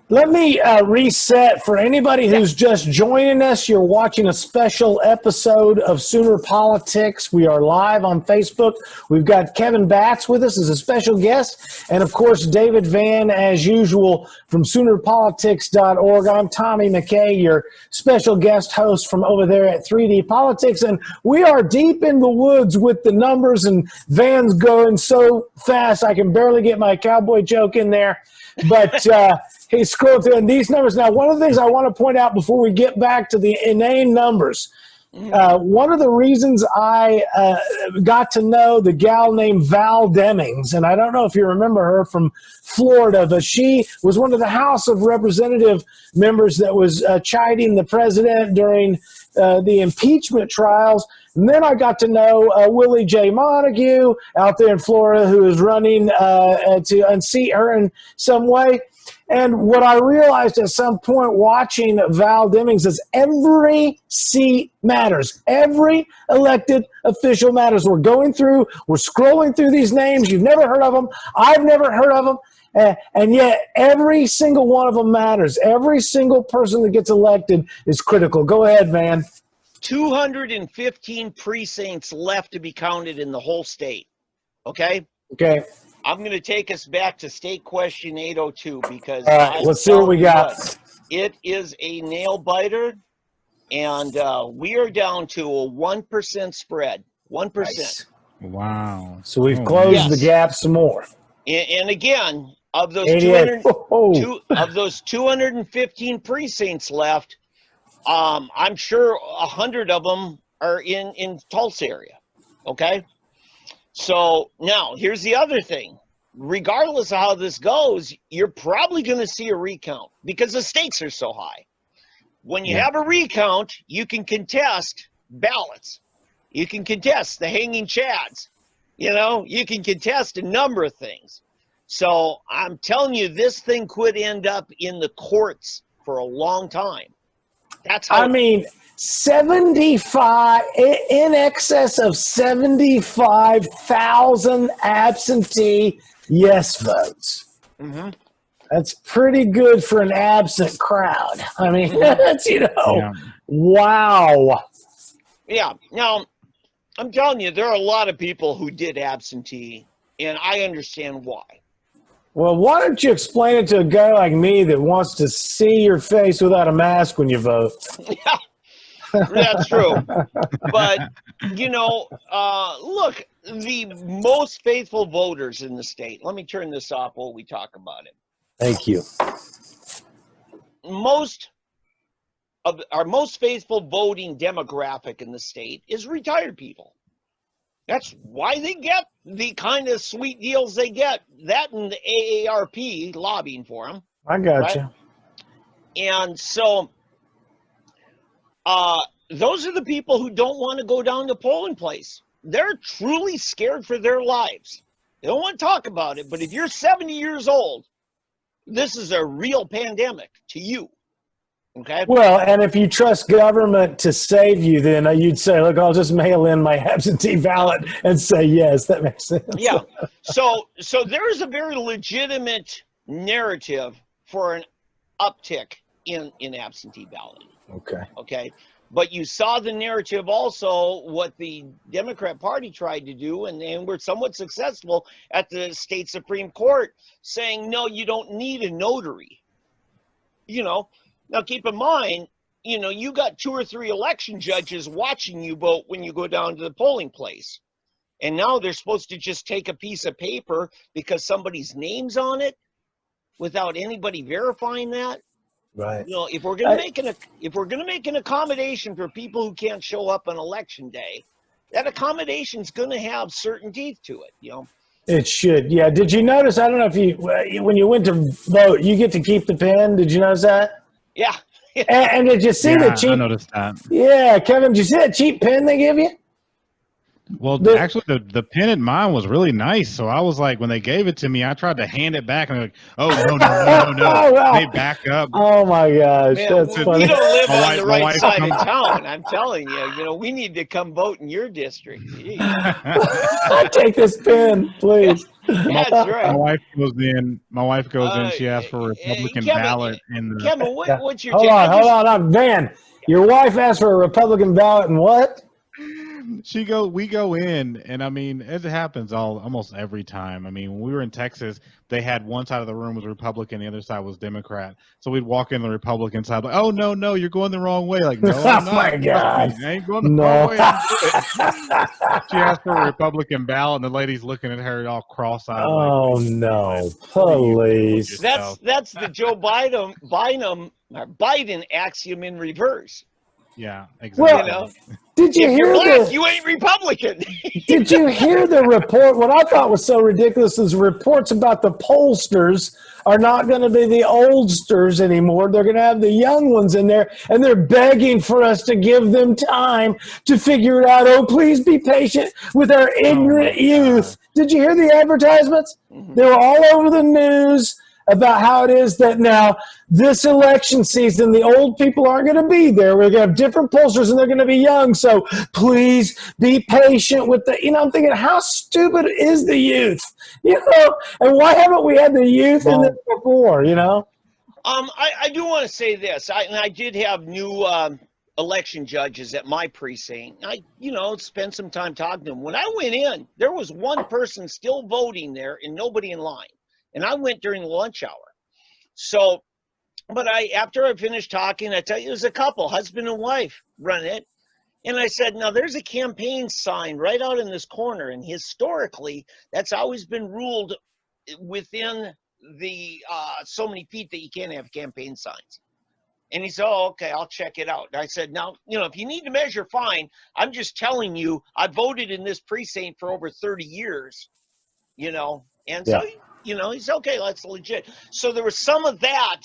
Let me reset for anybody who's just joining us. You're watching a special episode of Sooner Politics. We are live on Facebook. We've got Kevin Batts with us as a special guest. And, of course, David Vann, as usual, from SoonerPolitics.org. I'm Tommy McCay, your special guest host from over there at 3D Politics. And we are deep in the woods with the numbers, and Vann's going so fast I can barely get my cowboy joke in there. But he's scrolling through, and these numbers. Now, one of the things I want to point out before we get back to the inane numbers, one of the reasons I got to know the gal named Val Demings, and I don't know if you remember her from Florida, but she was one of the House of Representative members that was chiding the president during the impeachment trials. And then I got to know Willie J. Montague out there in Florida, who is running to unseat her in some way. And what I realized at some point watching Val Demings is every seat matters. Every elected official matters. We're scrolling through these names. You've never heard of them. I've never heard of them. And yet every single one of them matters. Every single person that gets elected is critical. Go ahead, Van. 215 precincts left to be counted in the whole state. Okay? Okay. I'm going to take us back to state question 802 because all right, let's see what we got. It is a nail biter, and we are down to a 1% spread. 1%. Nice. Wow. So we've closed the gap some more. And again, of those 215 precincts left, I'm sure 100 of them are in Tulsa area. Okay. So now here's the other thing. Regardless of how this goes, you're probably going to see a recount because the stakes are so high. When you have a recount, you can contest ballots. You can contest the hanging chads. You can contest a number of things. So I'm telling you, this thing could end up in the courts for a long time. That's how 75, in excess of 75,000 absentee yes votes. Mm-hmm. That's pretty good for an absent crowd. I mean, that's, wow. Yeah. Now, I'm telling you, there are a lot of people who did absentee, and I understand why. Well, why don't you explain it to a guy like me that wants to see your face without a mask when you vote? Yeah. That's true. But, look, the most faithful voters in the state, let me turn this off while we talk about it. Thank you. Our most faithful voting demographic in the state is retired people. That's why they get the kind of sweet deals they get. That and the AARP lobbying for them. I got you. And so those are the people who don't want to go down to polling place. They're truly scared for their lives. They don't want to talk about it, but if you're 70 years old, this is a real pandemic to you. Okay. Well, and if you trust government to save you, then you'd say, look, I'll just mail in my absentee ballot and say yes. That makes sense. Yeah. So there is a very legitimate narrative for an uptick in absentee balloting. Okay. Okay. But you saw the narrative also what the Democrat Party tried to do, and were somewhat successful at the state Supreme Court, saying, no, you don't need a notary. Now keep in mind, you got 2 or 3 election judges watching you vote when you go down to the polling place. And now they're supposed to just take a piece of paper because somebody's name's on it without anybody verifying that. Right. If we're going to make an accommodation for people who can't show up on election day, that accommodation's going to have certain teeth to it, It should. Yeah. Did you notice, I don't know if when you went to vote, you get to keep the pen. Did you notice that? Yeah. And did you see the cheap? I noticed that. Yeah, Kevin, did you see that cheap pen they give you? Well, actually, the pen in mine was really nice. So I was like, when they gave it to me, I tried to hand it back, and they're like, "Oh no!" Oh, wow. They back up. Oh my gosh, Man, that's we funny. don't live My on the wife- my right wife side of comes- town. I'm telling you, we need to come vote in your district. Jeez. Take this pen, please. That's My right. wife goes in. She asks for a Republican Kevin, ballot in the. Kevin, what's your Hold take? on, Van. Your wife asked for a Republican ballot and what? We go in, and I mean, it happens almost every time. I mean, when we were in Texas, they had one side of the room was Republican, the other side was Democrat. So we'd walk in the Republican side, like, "Oh no, you're going the wrong way." Like, no, I'm not. My God. I ain't going the No. wrong way. I'm good. She asked for a Republican ballot, and the lady's looking at her all cross-eyed. Oh like, no, please. please. That's the Joe Biden axiom in reverse. Yeah, exactly. Well, did you If hear you're black, the? you ain't Republican. Did you hear the report? What I thought was so ridiculous is reports about the pollsters are not going to be the oldsters anymore. They're going to have the young ones in there, and they're begging for us to give them time to figure it out. Oh, please be patient with our ignorant youth. Did you hear the advertisements? They were all over the news about how it is that now this election season, the old people aren't going to be there. We're going to have different pollsters and they're going to be young. So please be patient with the, I'm thinking, how stupid is the youth? And why haven't we had the youth in this before, I do want to say this. I did have new election judges at my precinct. I spent some time talking to them. When I went in, there was one person still voting there and nobody in line. And I went during the lunch hour. So, but after I finished talking, I tell you, it was a couple, husband and wife, run it. And I said, now there's a campaign sign right out in this corner. And historically, that's always been ruled within the so many feet that you can't have campaign signs. And he said, oh, okay, I'll check it out. And I said, now, if you need to measure, fine. I'm just telling you, I voted in this precinct for over 30 years, And so, he said, okay, that's legit. So there was some of that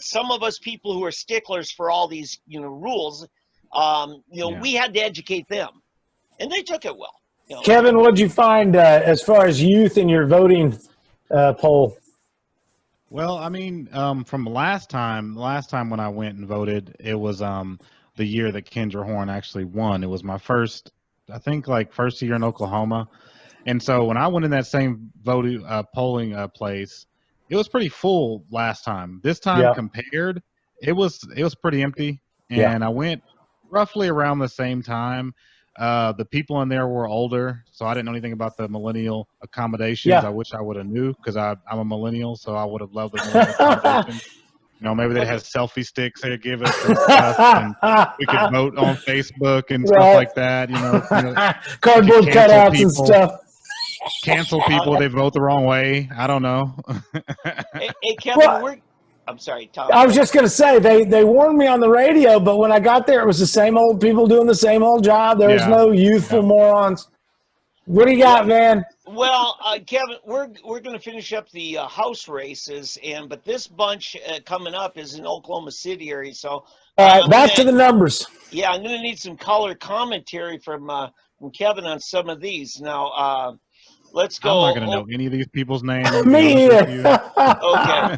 some of us people who are sticklers for all these, rules, we had to educate them. And they took it well. Kevin, what'd you find as far as youth in your voting poll? Well, I mean, from last time when I went and voted, it was the year that Kendra Horn actually won. It was my first year in Oklahoma. And so when I went in that same polling place, it was pretty full last time. This time compared, it was pretty empty. And I went roughly around the same time. The people in there were older, so I didn't know anything about the millennial accommodations. I wish I would have knew because I'm a millennial, so I would have loved the millennial accommodations. Maybe they had selfie sticks they'd give us and stuff, and we could vote on Facebook and stuff like that. Cardboard cutouts and stuff. Cancel people if they vote the wrong way. I don't know. Hey Kevin, I'm sorry, Tom. I was just going to say, they warned me on the radio, but when I got there, it was the same old people doing the same old job. There was no youthful morons. What do you got, man? Well, Kevin, we're going to finish up the House races, but this bunch coming up is in Oklahoma City area. So, all right, back to the numbers. Yeah, I'm going to need some color commentary from Kevin on some of these. Now, let's go. I'm not going to know any of these people's names. Me either. Okay.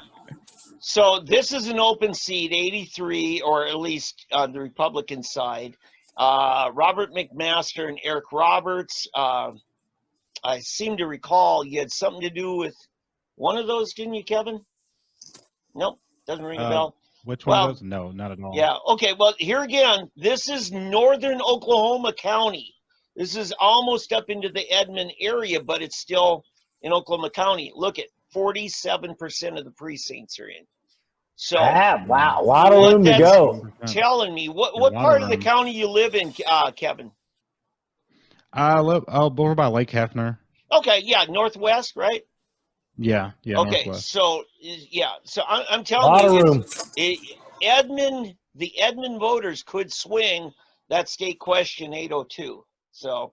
So this is an open seat, 83, or at least on the Republican side. Robert McMaster and Eric Roberts. I seem to recall you had something to do with one of those, didn't you, Kevin? Nope, doesn't ring a bell. Which one of those? No, not at all. Yeah, okay, well, here again, this is northern Oklahoma County. This is almost up into the Edmond area, but it's still in Oklahoma County. Look at 47% of the precincts are in. So wow, a lot of room to go. Telling me, what part of the county you live in, Kevin? I live over by Lake Hefner. Okay, yeah, northwest, right? Yeah, okay, northwest. so I'm telling you, A lot of room. The Edmond voters could swing that state question 802. So,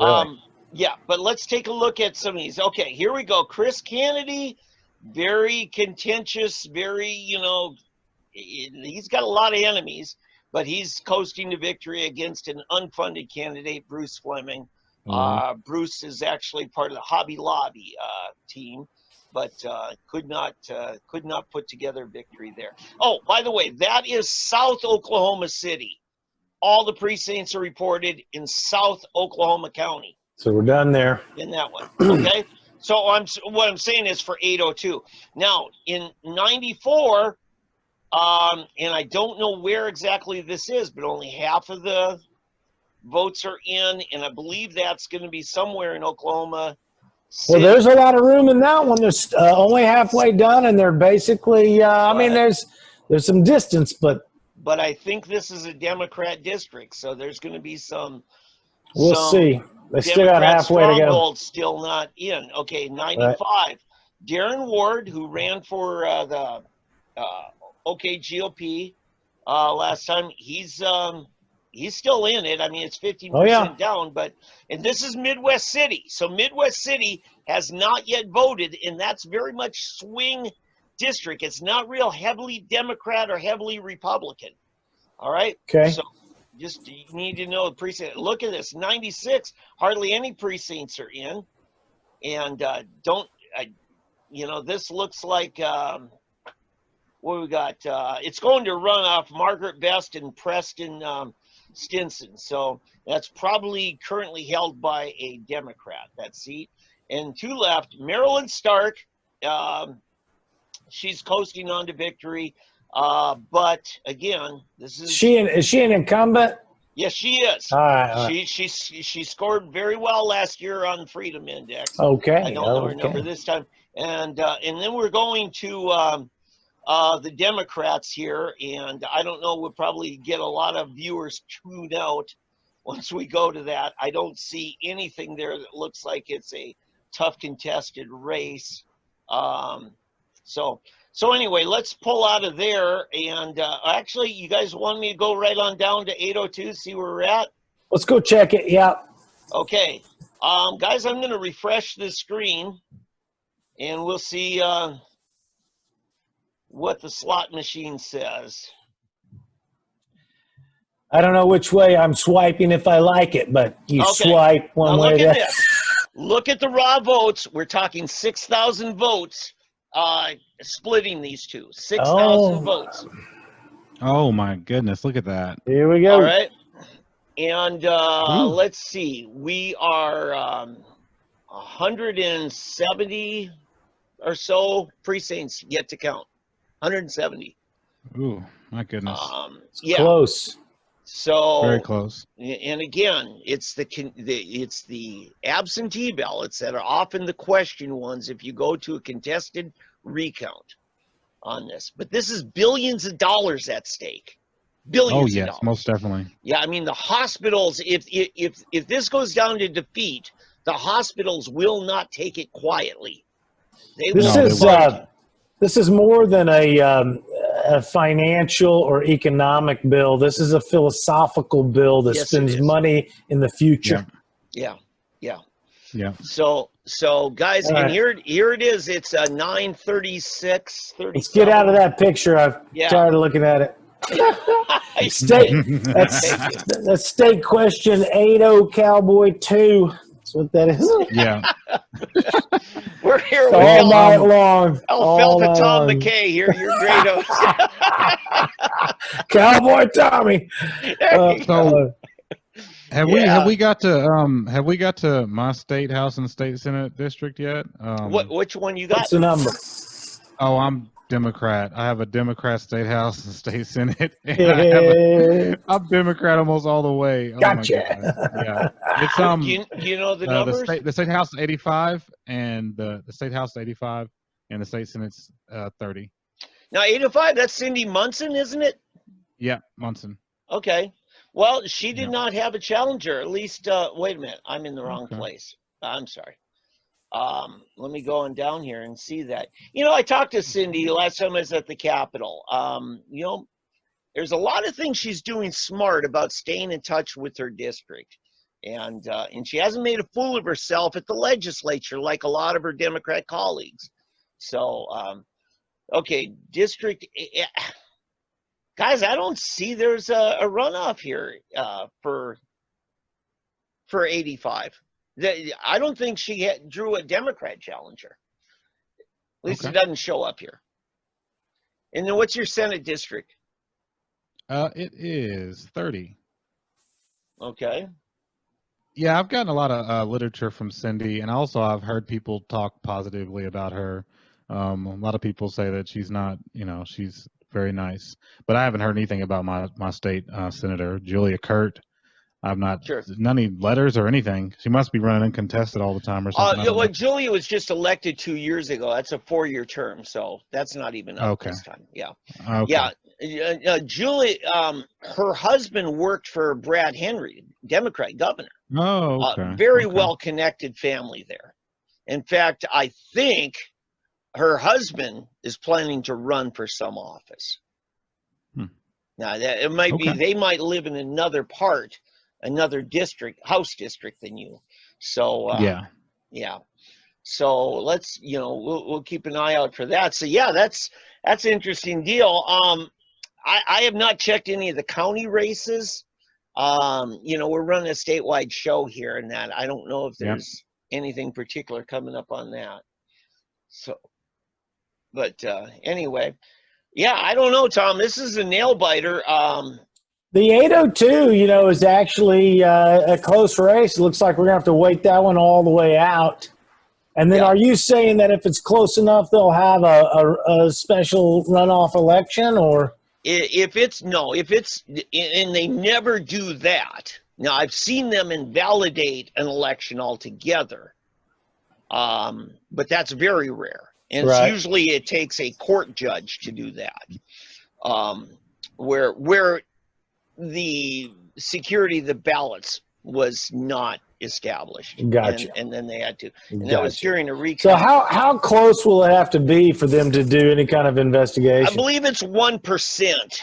Really? yeah, but let's take a look at some of these. Okay, here we go. Chris Kennedy, very contentious, very, he's got a lot of enemies, but he's coasting to victory against an unfunded candidate, Bruce Fleming. Bruce is actually part of the Hobby Lobby team, but could not put together victory there. Oh, by the way, that is South Oklahoma City. All the precincts are reported in South Oklahoma County. So we're done there. In that one, okay? So what I'm saying is for 802. Now, in 94, and I don't know where exactly this is, but only half of the votes are in, and I believe that's going to be somewhere in Oklahoma City. Well, there's a lot of room in that one. There's only halfway done, and they're basically, I mean, there's some distance, but I think this is a Democrat district, so there's going to be some. We'll see. They still got halfway to go. Still not in. Okay, 95. Right. Darren Ward, who ran for the GOP last time, he's still in it. I mean, it's 15% down, and this is Midwest City. So Midwest City has not yet voted, and that's very much swing district. It's not real heavily Democrat or heavily Republican. All right. Okay. So just you need to know the precinct. Look at this, 96. Hardly any precincts are in, and this looks like what we got. It's going to run off Margaret Best and Preston Stinson. So that's probably currently held by a Democrat, that seat. And to left, Marilyn Stark. She's coasting on to victory. But again, this is she an incumbent? Yes, she is. All right. She scored very well last year on the Freedom Index. Okay. I don't know her number this time. And then we're going to the Democrats here, and I don't know, we'll probably get a lot of viewers tuned out once we go to that. I don't see anything there that looks like it's a tough contested race. So anyway, let's pull out of there. And actually, you guys want me to go right on down to 802, see where we're at? Let's go check it. Yeah. Okay. Guys, I'm going to refresh the screen, and we'll see what the slot machine says. I don't know which way I'm swiping if I like it, but you swipe one way. Look at this. Look at the raw votes. We're talking 6,000 votes. Splitting these two, 6,000 votes. Oh my goodness, look at that. Here we go. All right. And let's see. We are 170 or so precincts yet to count. 170. Ooh, my goodness. It's close. So very close. And again, it's the absentee ballots that are often the question ones if you go to a contested recount on this. But this is billions of dollars at stake. Billions of dollars. Most definitely. Yeah, I mean the hospitals. If this goes down to defeat, the hospitals will not take it quietly. This is more than a financial or economic bill. This is a philosophical bill that spends money in the future. Yeah. So guys, all and right. here it is. It's a 9:36. Let's get out of that picture. I'm tired of looking at it. That's state question 80 Cowboy 2. That's what that is. Yeah. We're here with All night long. All Alfalfa night Tom long. McCay here. You're great host. Cowboy Tommy. There you go. So have Yeah. we got to my state house and state senate district yet? Which one you got? What's the number? Oh, I'm Democrat. I have a Democrat state house and state senate. And I'm Democrat almost all the way. Oh Gotcha. my goodness. Yeah. It's Do you know the numbers? the state house is 85 and the state house is 85 and the state senate's 30. Now 85. That's Cindy Munson, isn't it? Yeah, Munson. Okay. Well, she did not have a challenger. At least, wait a minute. I'm in the wrong place. I'm sorry. Let me go on down here and see that. You know, I talked to Cindy last time I was at the Capitol. You know, there's a lot of things she's doing smart about staying in touch with her district. And she hasn't made a fool of herself at the legislature like a lot of her Democrat colleagues. So, okay, district. Guys, I don't see there's a runoff here for 85. I don't think she drew a Democrat challenger. At least it doesn't show up here. And then what's your Senate district? It is 30. Okay. Yeah, I've gotten a lot of literature from Cindy, and also I've heard people talk positively about her. A lot of people say that she's not, you know, she's very nice. But I haven't heard anything about my state senator, Julia Kurt. I've not none any letters or anything. She must be running uncontested all the time or something. Well, Julia was just elected 2 years ago. That's a 4-year term, so that's not even up this time. Yeah. Okay. Yeah. Julie, her husband worked for Brad Henry, Democrat governor. Oh, okay. Very well-connected family there. In fact, I think her husband is planning to run for some office. Now, it might be they might live in another district, House district than you. So yeah. So let's, you know, we'll keep an eye out for that. So yeah, that's an interesting deal. I have not checked any of the county races. You know, we're running a statewide show here, and that I don't know if there's anything particular coming up on that. So, but anyway, yeah, I don't know, Tom. This is a nail biter. The 802, you know, is actually a close race. It looks like we're going to have to wait that one all the way out. And then are you saying that if it's close enough, they'll have a special runoff election, or? If it's, and they never do that. Now, I've seen them invalidate an election altogether, but that's very rare. And usually it takes a court judge to do that, where the security of the ballots was not established. Gotcha. And then they had to. And that was during a recount. So how close will it have to be for them to do any kind of investigation? I believe it's 1%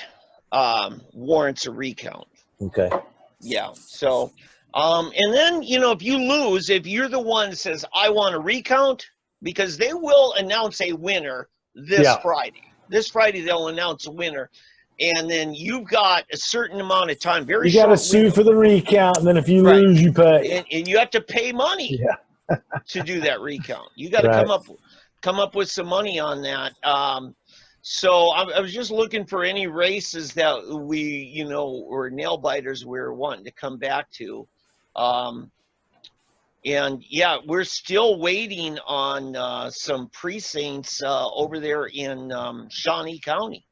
warrants a recount. Okay. Yeah. So, and then, you know, if you lose, if you're the one that says, I want a recount, because they will announce a winner this Friday. This Friday, they'll announce a winner. And then you've got a certain amount of time. You got to sue for the recount, and then if you lose, you pay. And you have to pay money to do that recount. You got to come up with some money on that. So I was just looking for any races that we, you know, or nail biters we were wanting to come back to. And yeah, we're still waiting on some precincts over there in Shawnee County.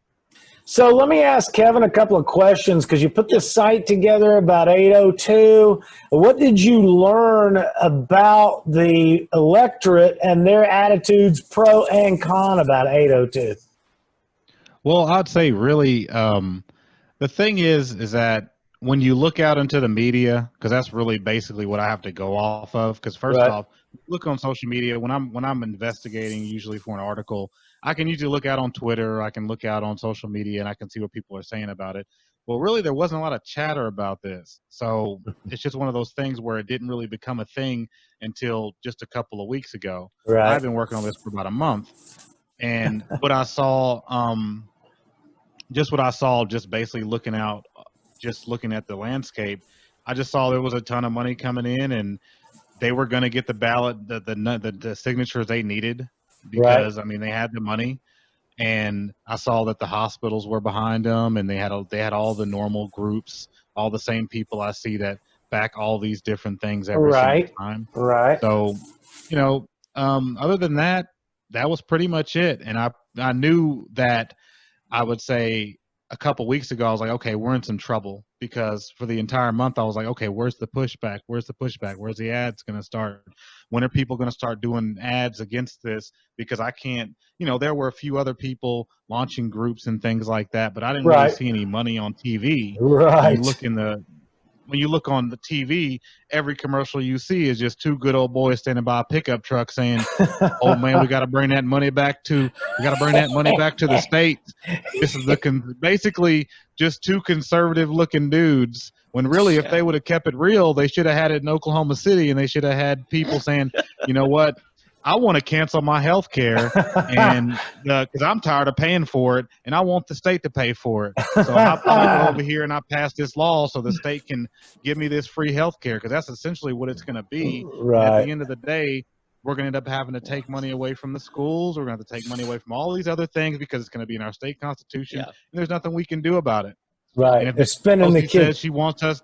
So let me ask Kevin a couple of questions, because you put this site together about 802. What did you learn about the electorate and their attitudes, pro and con, about 802? Well, I'd say really the thing is that when you look out into the media, because that's really basically what I have to go off of. Because first off, look on social media when I'm investigating, usually for an article. I can usually look out on Twitter, I can look out on social media, and I can see what people are saying about it. Well, really, there wasn't a lot of chatter about this. So it's just one of those things where it didn't really become a thing until just a couple of weeks ago. Right. I've been working on this for about a month. And what I saw, just basically looking at the landscape, I just saw there was a ton of money coming in, and they were going to get the ballot, the signatures they needed because, I mean, they had the money. And I saw that the hospitals were behind them, and they had all the normal groups, all the same people I see that back all these different things every single time. Right. So, other than that, that was pretty much it. And I knew that I would say a couple weeks ago, I was like, okay, we're in some trouble, because for the entire month I was like, okay, where's the pushback? Where's the pushback? Where's the ads going to start? When are people going to start doing ads against this? Because I can't, there were a few other people launching groups and things like that, but I didn't really see any money on TV. Right. When you look on the TV, every commercial you see is just two good old boys standing by a pickup truck saying, "Oh man, we got to bring that money back to the state." This is basically just two conservative looking dudes. When really, if they would have kept it real, they should have had it in Oklahoma City, and they should have had people saying, "You know what? I want to cancel my health care, and because I'm tired of paying for it, and I want the state to pay for it. So I go over here and I pass this law so the state can give me this free health care," because that's essentially what it's going to be. At the end of the day, we're going to end up having to take money away from the schools. We're going to have to take money away from all these other things because it's going to be in our state constitution, and there's nothing we can do about it. Right. And if they're spending the kids. She wants us.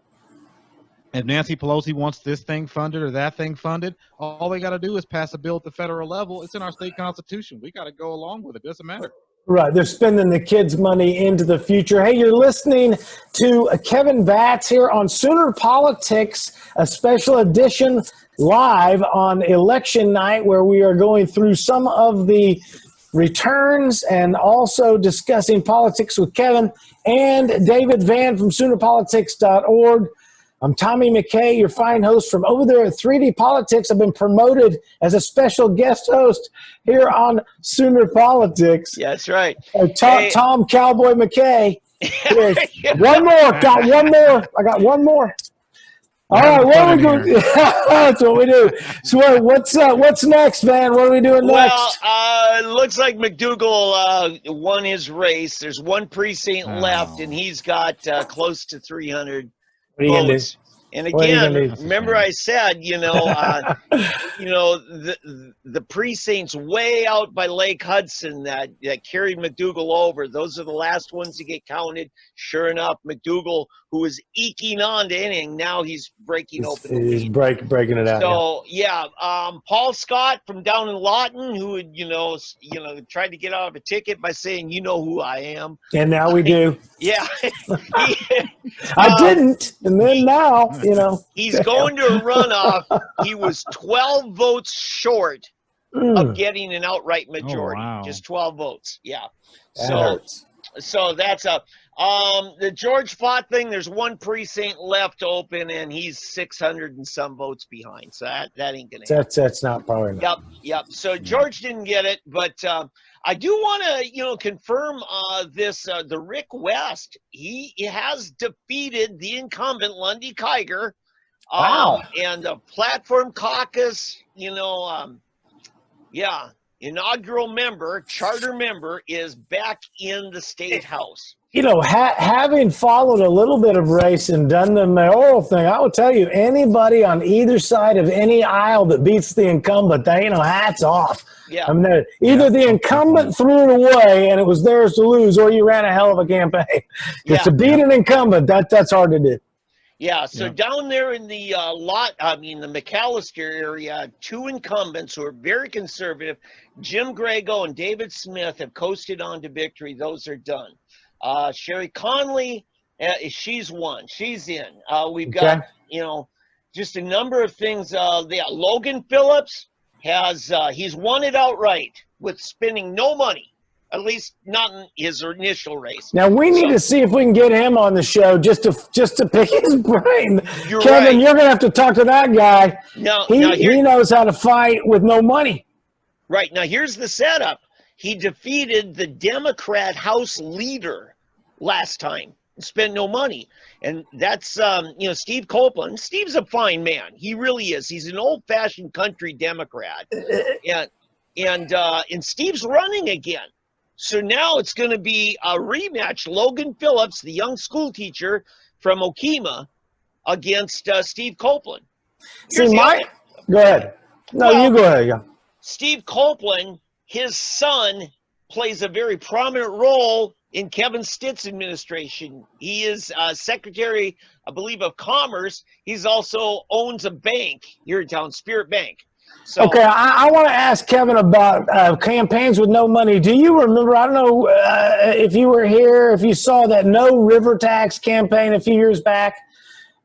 If Nancy Pelosi wants this thing funded or that thing funded, all they got to do is pass a bill at the federal level. It's in our state constitution. We got to go along with it. It doesn't matter. Right. They're spending the kids' money into the future. Hey, you're listening to Kevin Batts here on Sooner Politics, a special edition live on election night, where we are going through some of the returns and also discussing politics with Kevin and David Vann from SoonerPolitics.org. I'm Tommy McCay, your fine host from over there at 3D Politics. I've been promoted as a special guest host here on Sooner Politics. Yeah, that's right. Tom Cowboy McCay. One more. Got one more. I got one more. All right, what are we doing? That's what we do. So what's next, Van? What are we doing next? Well, it looks like McDougal won his race. There's one precinct left, and he's got close to 300 votes. And again, remember I said, the precincts way out by Lake Hudson that carried McDougal over, those are the last ones to get counted. Sure enough, McDougal, who was eking on to inning, now he's breaking open the lead. He's breaking it out. So, Paul Scott from down in Lawton, who had, tried to get out of a ticket by saying, "You know who I am." And now we do. Yeah. I didn't. And then now, He's going to a runoff. He was 12 votes short of getting an outright majority. Oh, wow. Just 12 votes. Yeah. That hurts. So that's a the George Fott thing. There's one precinct left open, and he's 600 and some votes behind. So that ain't gonna happen. That's not probably not. Yep. So George didn't get it, but I do want to confirm this. The Rick West, he has defeated the incumbent Lundy Kiger. Wow. And the platform caucus, inaugural member, charter member is back in the state house. Having followed a little bit of race and done the mayoral thing, I will tell you, anybody on either side of any aisle that beats the incumbent, hats off. Yeah. I mean, either the incumbent threw it away and it was theirs to lose, or you ran a hell of a campaign. Because to beat an incumbent, that's hard to do. Yeah, so down there in the the McAllister area, two incumbents who are very conservative, Jim Grego and David Smith, have coasted on to victory. Those are done. Sherry Conley, she's won. She's in. We've got, just a number of things. Logan Phillips he's won it outright with spending no money. At least not in his initial race. Now we need to see if we can get him on the show just to pick his brain. Kevin, you're going to have to talk to that guy. He knows how to fight with no money. Right. Now here's the setup. He defeated the Democrat House leader last time and spent no money. And that's Steve Copeland. Steve's a fine man. He really is. He's an old-fashioned country Democrat. And Steve's running again. So now it's going to be a rematch. Logan Phillips, the young school teacher from Okema, against Steve Copeland. Go ahead. No, Well, you go ahead. Yeah. Steve Copeland, his son, plays a very prominent role in Kevin Stitt's administration. He is Secretary, I believe, of Commerce. He's also owns a bank here in town, Spirit Bank. So, Okay, I want to ask Kevin about campaigns with no money. Do you remember, I don't know if you were here, if you saw that no river tax campaign a few years back?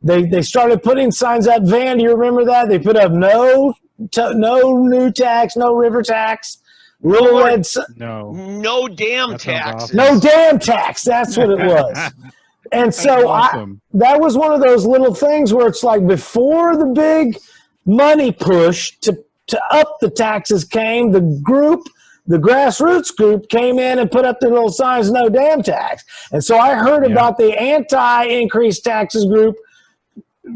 They started putting signs up. Van, do you remember that? They put up no new tax, no river tax. Little red. No damn taxes. No damn tax. That's what it was. And so awesome. that was one of those little things where it's like before the big money push to up the taxes came, the grassroots group came in and put up their little signs, no damn tax. And so I heard about the anti-increased taxes group,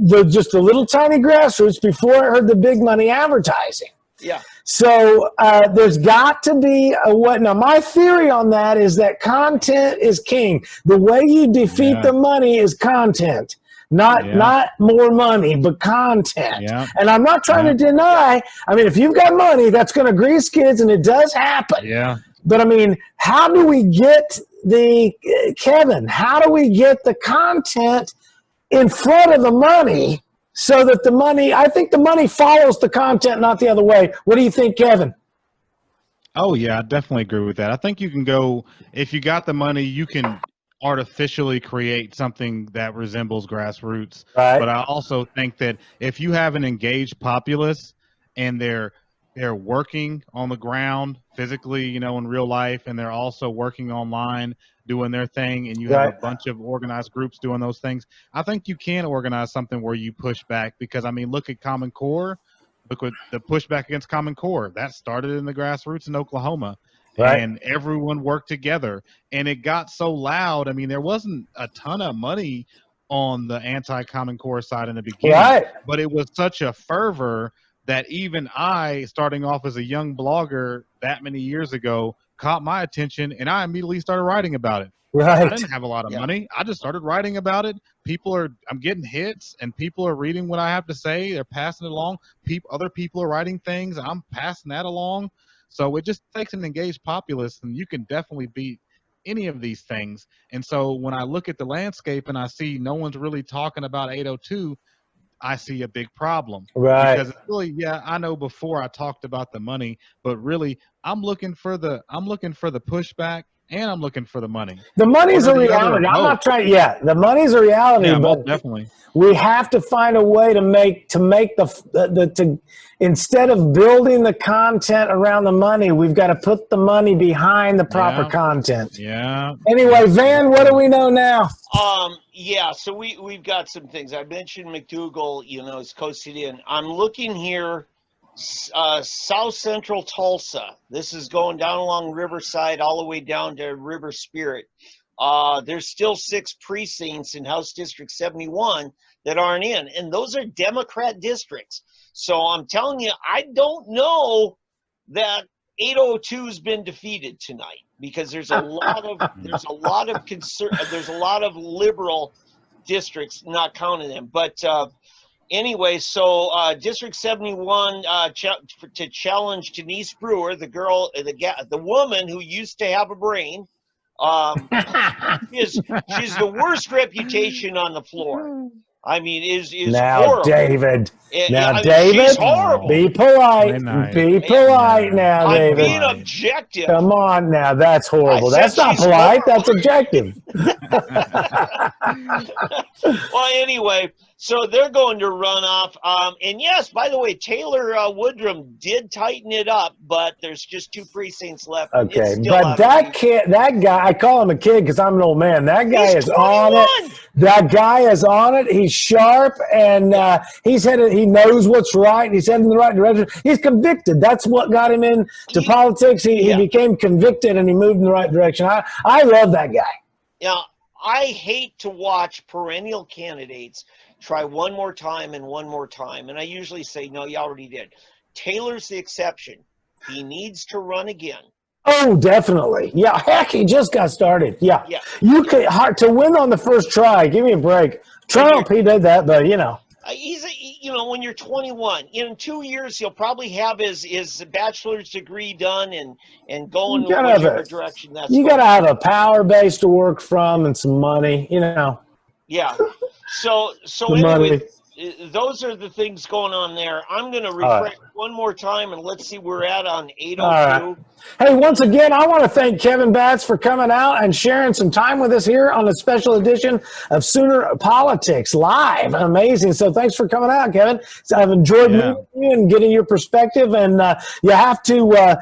just the little tiny grassroots, before I heard the big money advertising. Yeah. So there's got to be a what. Now, my theory on that is that content is king. The way you defeat the money is content. Not more money, but content. Yeah. And I'm not trying to deny. I mean, if you've got money, that's going to grease kids, and it does happen. Yeah. But I mean, how do we get Kevin? How do we get the content in front of the money so that the money? I think the money follows the content, not the other way. What do you think, Kevin? Oh yeah, I definitely agree with that. I think you can go, if you got the money, you can artificially create something that resembles grassroots. Right. But I also think that if you have an engaged populace and they're working on the ground physically, in real life, and they're also working online doing their thing, and you have a bunch of organized groups doing those things, I think you can organize something where you push back. Because I mean, look at Common Core. Look at the pushback against Common Core. That started in the grassroots in Oklahoma. Right. And everyone worked together, and it got so loud. I mean, there wasn't a ton of money on the anti-Common Core side in the beginning, but it was such a fervor that even I, starting off as a young blogger that many years ago, caught my attention, and I immediately started writing about it. Right. I didn't have a lot of money. I just started writing about it. I'm getting hits, and people are reading what I have to say. They're passing it along. Other people are writing things. I'm passing that along. So it just takes an engaged populace, and you can definitely beat any of these things. And so when I look at the landscape and I see no one's really talking about 802, I see a big problem. Right. Because it's really, I know before I talked about the money, but really I'm looking for the pushback, and I'm looking for the money. The money's a reality. I'm not trying. Yeah, the money's a reality. Yeah, but definitely. We have to find a way to make instead of building the content around the money, we've got to put the money behind the proper content. Yeah. Anyway, Van, what do we know now? So we've got some things. I mentioned McDougal, is coasted in. I'm looking here, south central Tulsa. This is going down along Riverside all the way down to River Spirit. There's still 6 precincts in House District 71 that aren't in, and those are Democrat districts. So I'm telling you, I don't know that 802's been defeated tonight, because there's a lot of liberal districts, not counting them. But anyway, so District 71 to challenge Denise Brewer, the woman who used to have a brain. She's the worst reputation on the floor. I mean, is now horrible. David. David, she's horrible. Be polite. Be polite now, I'm David. being objective. Come on now, that's horrible. That's not polite. That's objective. Well, anyway, so they're going to run off. And yes, by the way, Taylor Woodrum did tighten it up, but there's just 2 precincts left. Okay, but that guy, I call him a kid because I'm an old man. That guy is 21. On it. That guy is on it. He's sharp, and he's headed. He knows what's right. He's heading in the right direction. He's convicted. That's what got him into politics. He became convicted, and he moved in the right direction. I love that guy. Yeah, I hate to watch perennial candidates try one more time and one more time. And I usually say, no, you already did. Taylor's the exception. He needs to run again. Oh, definitely. Yeah, heck, he just got started. Yeah. You could hard to win on the first try. Give me a break. Trump, he did that, but he's when you're 21, in 2 years, he'll probably have his bachelor's degree done and going in whichever direction that's You going. got to have a power base to work from and some money, Yeah. So anyway, those are the things going on there. I'm going to refresh one more time, and let's see where we're at on 802. All right. Hey, once again, I want to thank Kevin Batts for coming out and sharing some time with us here on a special edition of Sooner Politics Live. Amazing. So thanks for coming out, Kevin. So I've enjoyed meeting you and getting your perspective. And you have to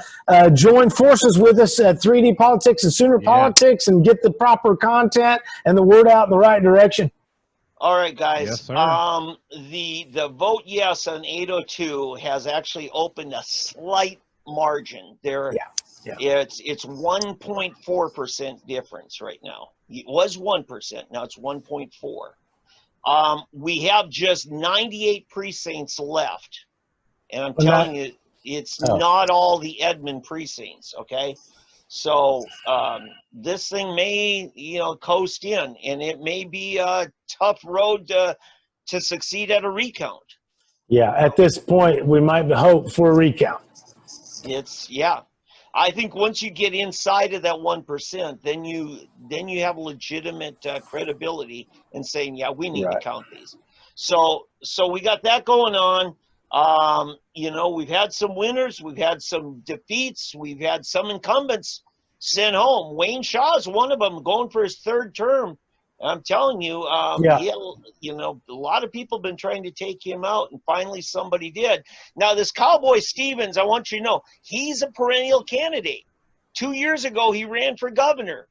join forces with us at 3D Politics and Sooner Politics and get the proper content and the word out in the right direction. All right, guys. Yes, sir. The vote yes on 802 has actually opened a slight margin there. It's 1.4% difference right now. It was 1%. Now it's 1.4. We have just 98 precincts left, and I'm telling you, it's not all the Edmond precincts. Okay. So this thing may, coast in, and it may be a tough road to succeed at a recount. Yeah, at this point, we might hope for a recount. I think once you get inside of that 1%, then you have legitimate credibility in saying, we need to count these. So we got that going on. We've had some winners, we've had some defeats, we've had some incumbents sent home. Wayne Shaw is one of them, going for his third term. I'm telling you, a lot of people have been trying to take him out, and finally somebody did. Now, this Cowboy Stevens, I want you to know, he's a perennial candidate. 2 years ago, he ran for governor.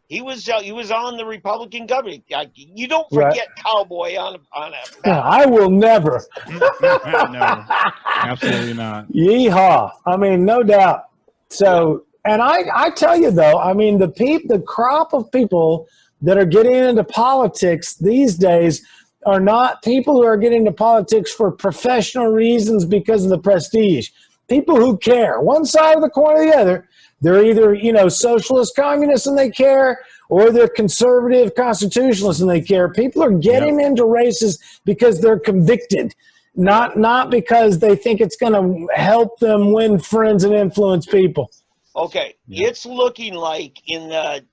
He was on the Republican government. You don't forget Cowboy on a I will never. No, absolutely not. Yeehaw. I mean, no doubt. So, and I tell you though, I mean, the crop of people that are getting into politics these days are not people who are getting into politics for professional reasons because of the prestige. People who care. One side of the coin or the other. They're either, socialist communists and they care, or they're conservative constitutionalists and they care. People are getting into races because they're convicted, not because they think it's going to help them win friends and influence people. Okay, it's looking like in the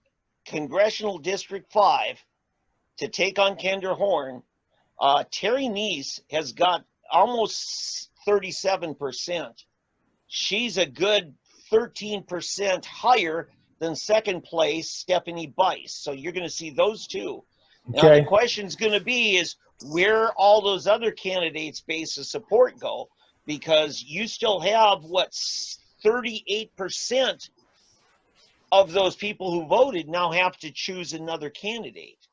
Congressional District 5 to take on Kendra Horn, Terry Neese has got almost 37%. She's a good 13% higher than second place Stephanie Bice. So you're going to see those two. Now the question's going to be is where all those other candidates' base of support go, because you still have 38% of those people who voted now have to choose another candidate.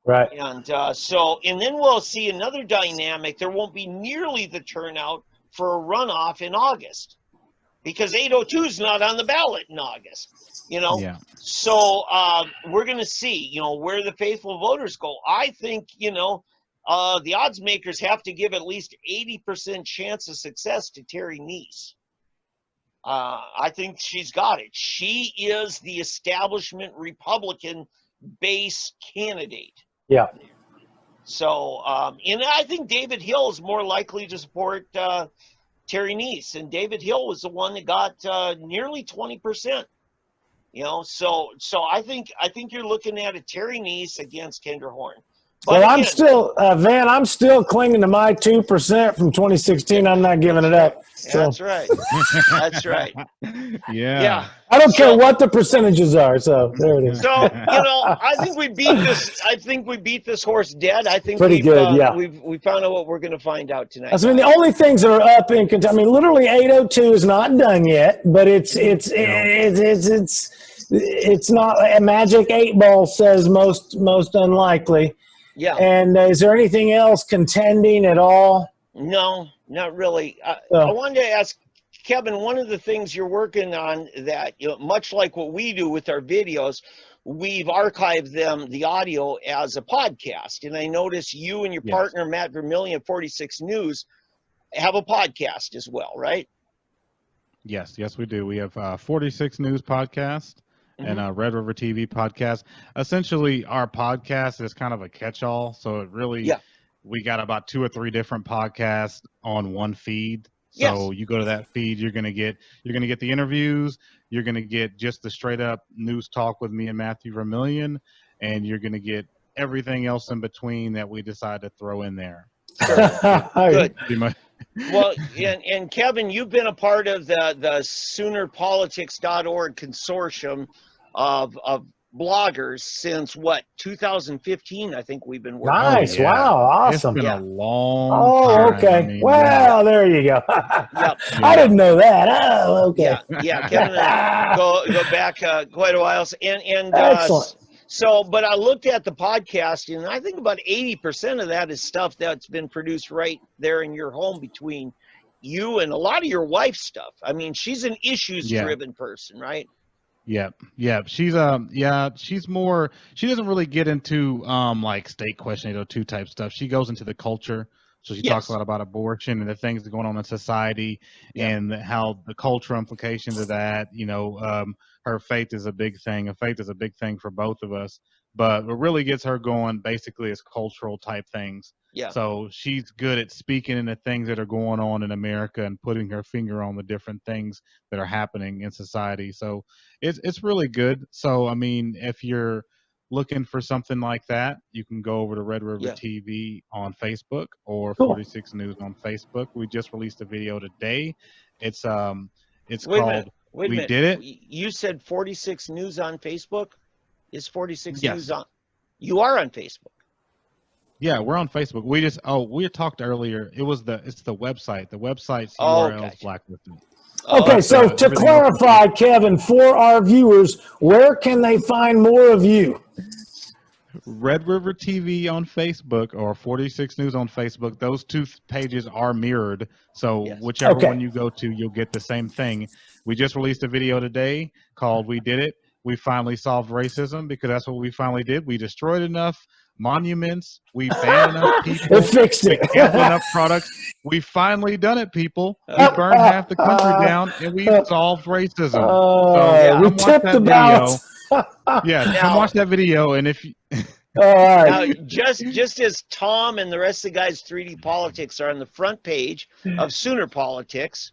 Right. And and then we'll see another dynamic. There won't be nearly the turnout for a runoff in August, because 802 is not on the ballot in August, So we're going to see, where the faithful voters go. I think, the odds makers have to give at least 80% chance of success to Terry Neese. I think she's got it. She is the establishment Republican base candidate. Yeah. So, and I think David Hill is more likely to support Terry Neese, and David Hill was the one that got nearly 20%. So I think you're looking at a Terry Neese against Kendra Horn. But I'm still, Van, I'm still clinging to my 2% from 2016. I'm not giving it up. So. That's right. That's right. Yeah. I don't care what the percentages are. So there it is. So, I think we beat this. I think we beat this horse dead. I think pretty good. We found out what we're going to find out tonight. I mean, the only things that are up in Kentucky, I mean, literally 802 is not done yet, but it's not a magic 8 ball says most unlikely. Yeah. And is there anything else contending at all? No, not really. I wanted to ask Kevin, one of the things you're working on that, much like what we do with our videos, we've archived the audio as a podcast. And I notice you and your partner, Matt Vermillion, 46 News, have a podcast as well, right? Yes, we do. We have 46 News podcast. And Red River TV podcast. Essentially, our podcast is kind of a catch-all, so it really we got about 2 or 3 different podcasts on one feed. So you go to that feed, you're gonna get the interviews, you're gonna get just the straight up news talk with me and Matthew Vermillion, and you're gonna get everything else in between that we decide to throw in there. Good. Well, and Kevin, you've been a part of the SoonerPolitics.org consortium of bloggers since what, 2015? I think we've been working. Nice. Wow. Awesome. It's been a long time. Okay. I mean, There you go. I didn't know that. Oh, okay. Yeah. Kevin, go back quite a while. And Excellent. So, but I looked at the podcast, and I think about 80% of that is stuff that's been produced right there in your home between you and a lot of your wife's stuff. I mean, she's an issues-driven person, right? Yeah. She's she's more, she doesn't really get into like state question 802 type stuff. She goes into the culture. So she talks a lot about abortion and the things that are going on in society and how the cultural implications of that, her faith is a big thing. And faith is a big thing for both of us. But what really gets her going basically is cultural type things. Yeah. So she's good at speaking in the things that are going on in America and putting her finger on the different things that are happening in society. So it's really good. So, I mean, if you're looking for something like that, you can go over to Red River TV on Facebook or 46 News on Facebook. We just released a video today. It's called We Did It. You said 46 News on Facebook? Is 46 News on? You are on Facebook. Yeah, we're on Facebook. We talked earlier. It's the website. The website's URL is blacklisted. Okay, so to clarify, Kevin, for our viewers, where can they find more of you? Red River TV on Facebook or 46 News on Facebook. Those 2 pages are mirrored. So whichever one you go to, you'll get the same thing. We just released a video today called We Did It. We finally solved racism because that's what we finally did. We destroyed enough monuments. We banned enough people. It fixed it. We canceled enough products. We finally done it, people. We burned half the country down, and we solved racism. We tipped the balance. Come watch that video, and if you... Now, just as Tom and the rest of the guys 3D Politics are on the front page of Sooner Politics,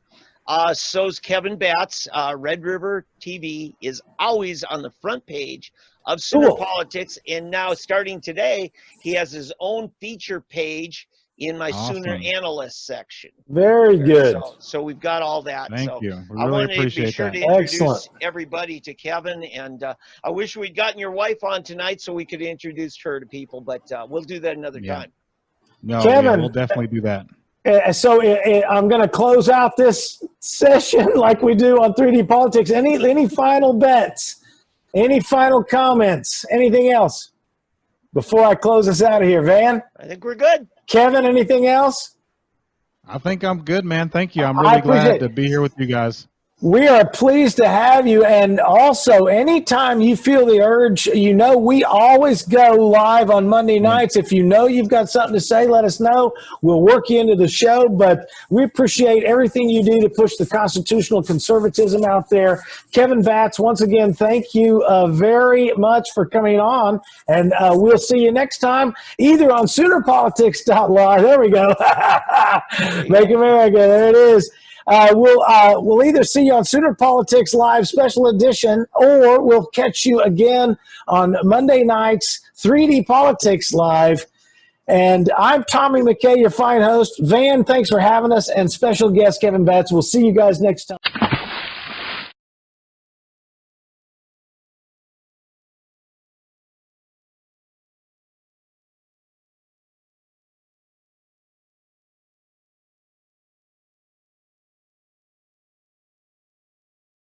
so's Kevin Batts. Red River TV is always on the front page of Sooner Politics, and now starting today, he has his own feature page in my Sooner Analyst section. Very good. So we've got all that. Thank you. I wanted to be sure to introduce everybody to Kevin, and I wish we'd gotten your wife on tonight so we could introduce her to people, but we'll do that another time. No, Kevin, we'll definitely do that. So I'm going to close out this session like we do on 3D Politics. Any final bets? Any final comments? Anything else before I close us out of here, Van? I think we're good. Kevin, anything else? I think I'm good, man. Thank you. I'm really glad to be here with you guys. We are pleased to have you. And also, anytime you feel the urge, we always go live on Monday nights. If you've got something to say, let us know. We'll work you into the show. But we appreciate everything you do to push the constitutional conservatism out there. Kevin Batts, once again, thank you very much for coming on. And we'll see you next time, either on SoonerPolitics.live. There we go. Make America. There it is. We'll either see you on Sooner Politics Live Special Edition, or we'll catch you again on Monday nights, 3D Politics Live. And I'm Tommy McCay, your fine host. Van, thanks for having us, and special guest Kevin Batts. We'll see you guys next time.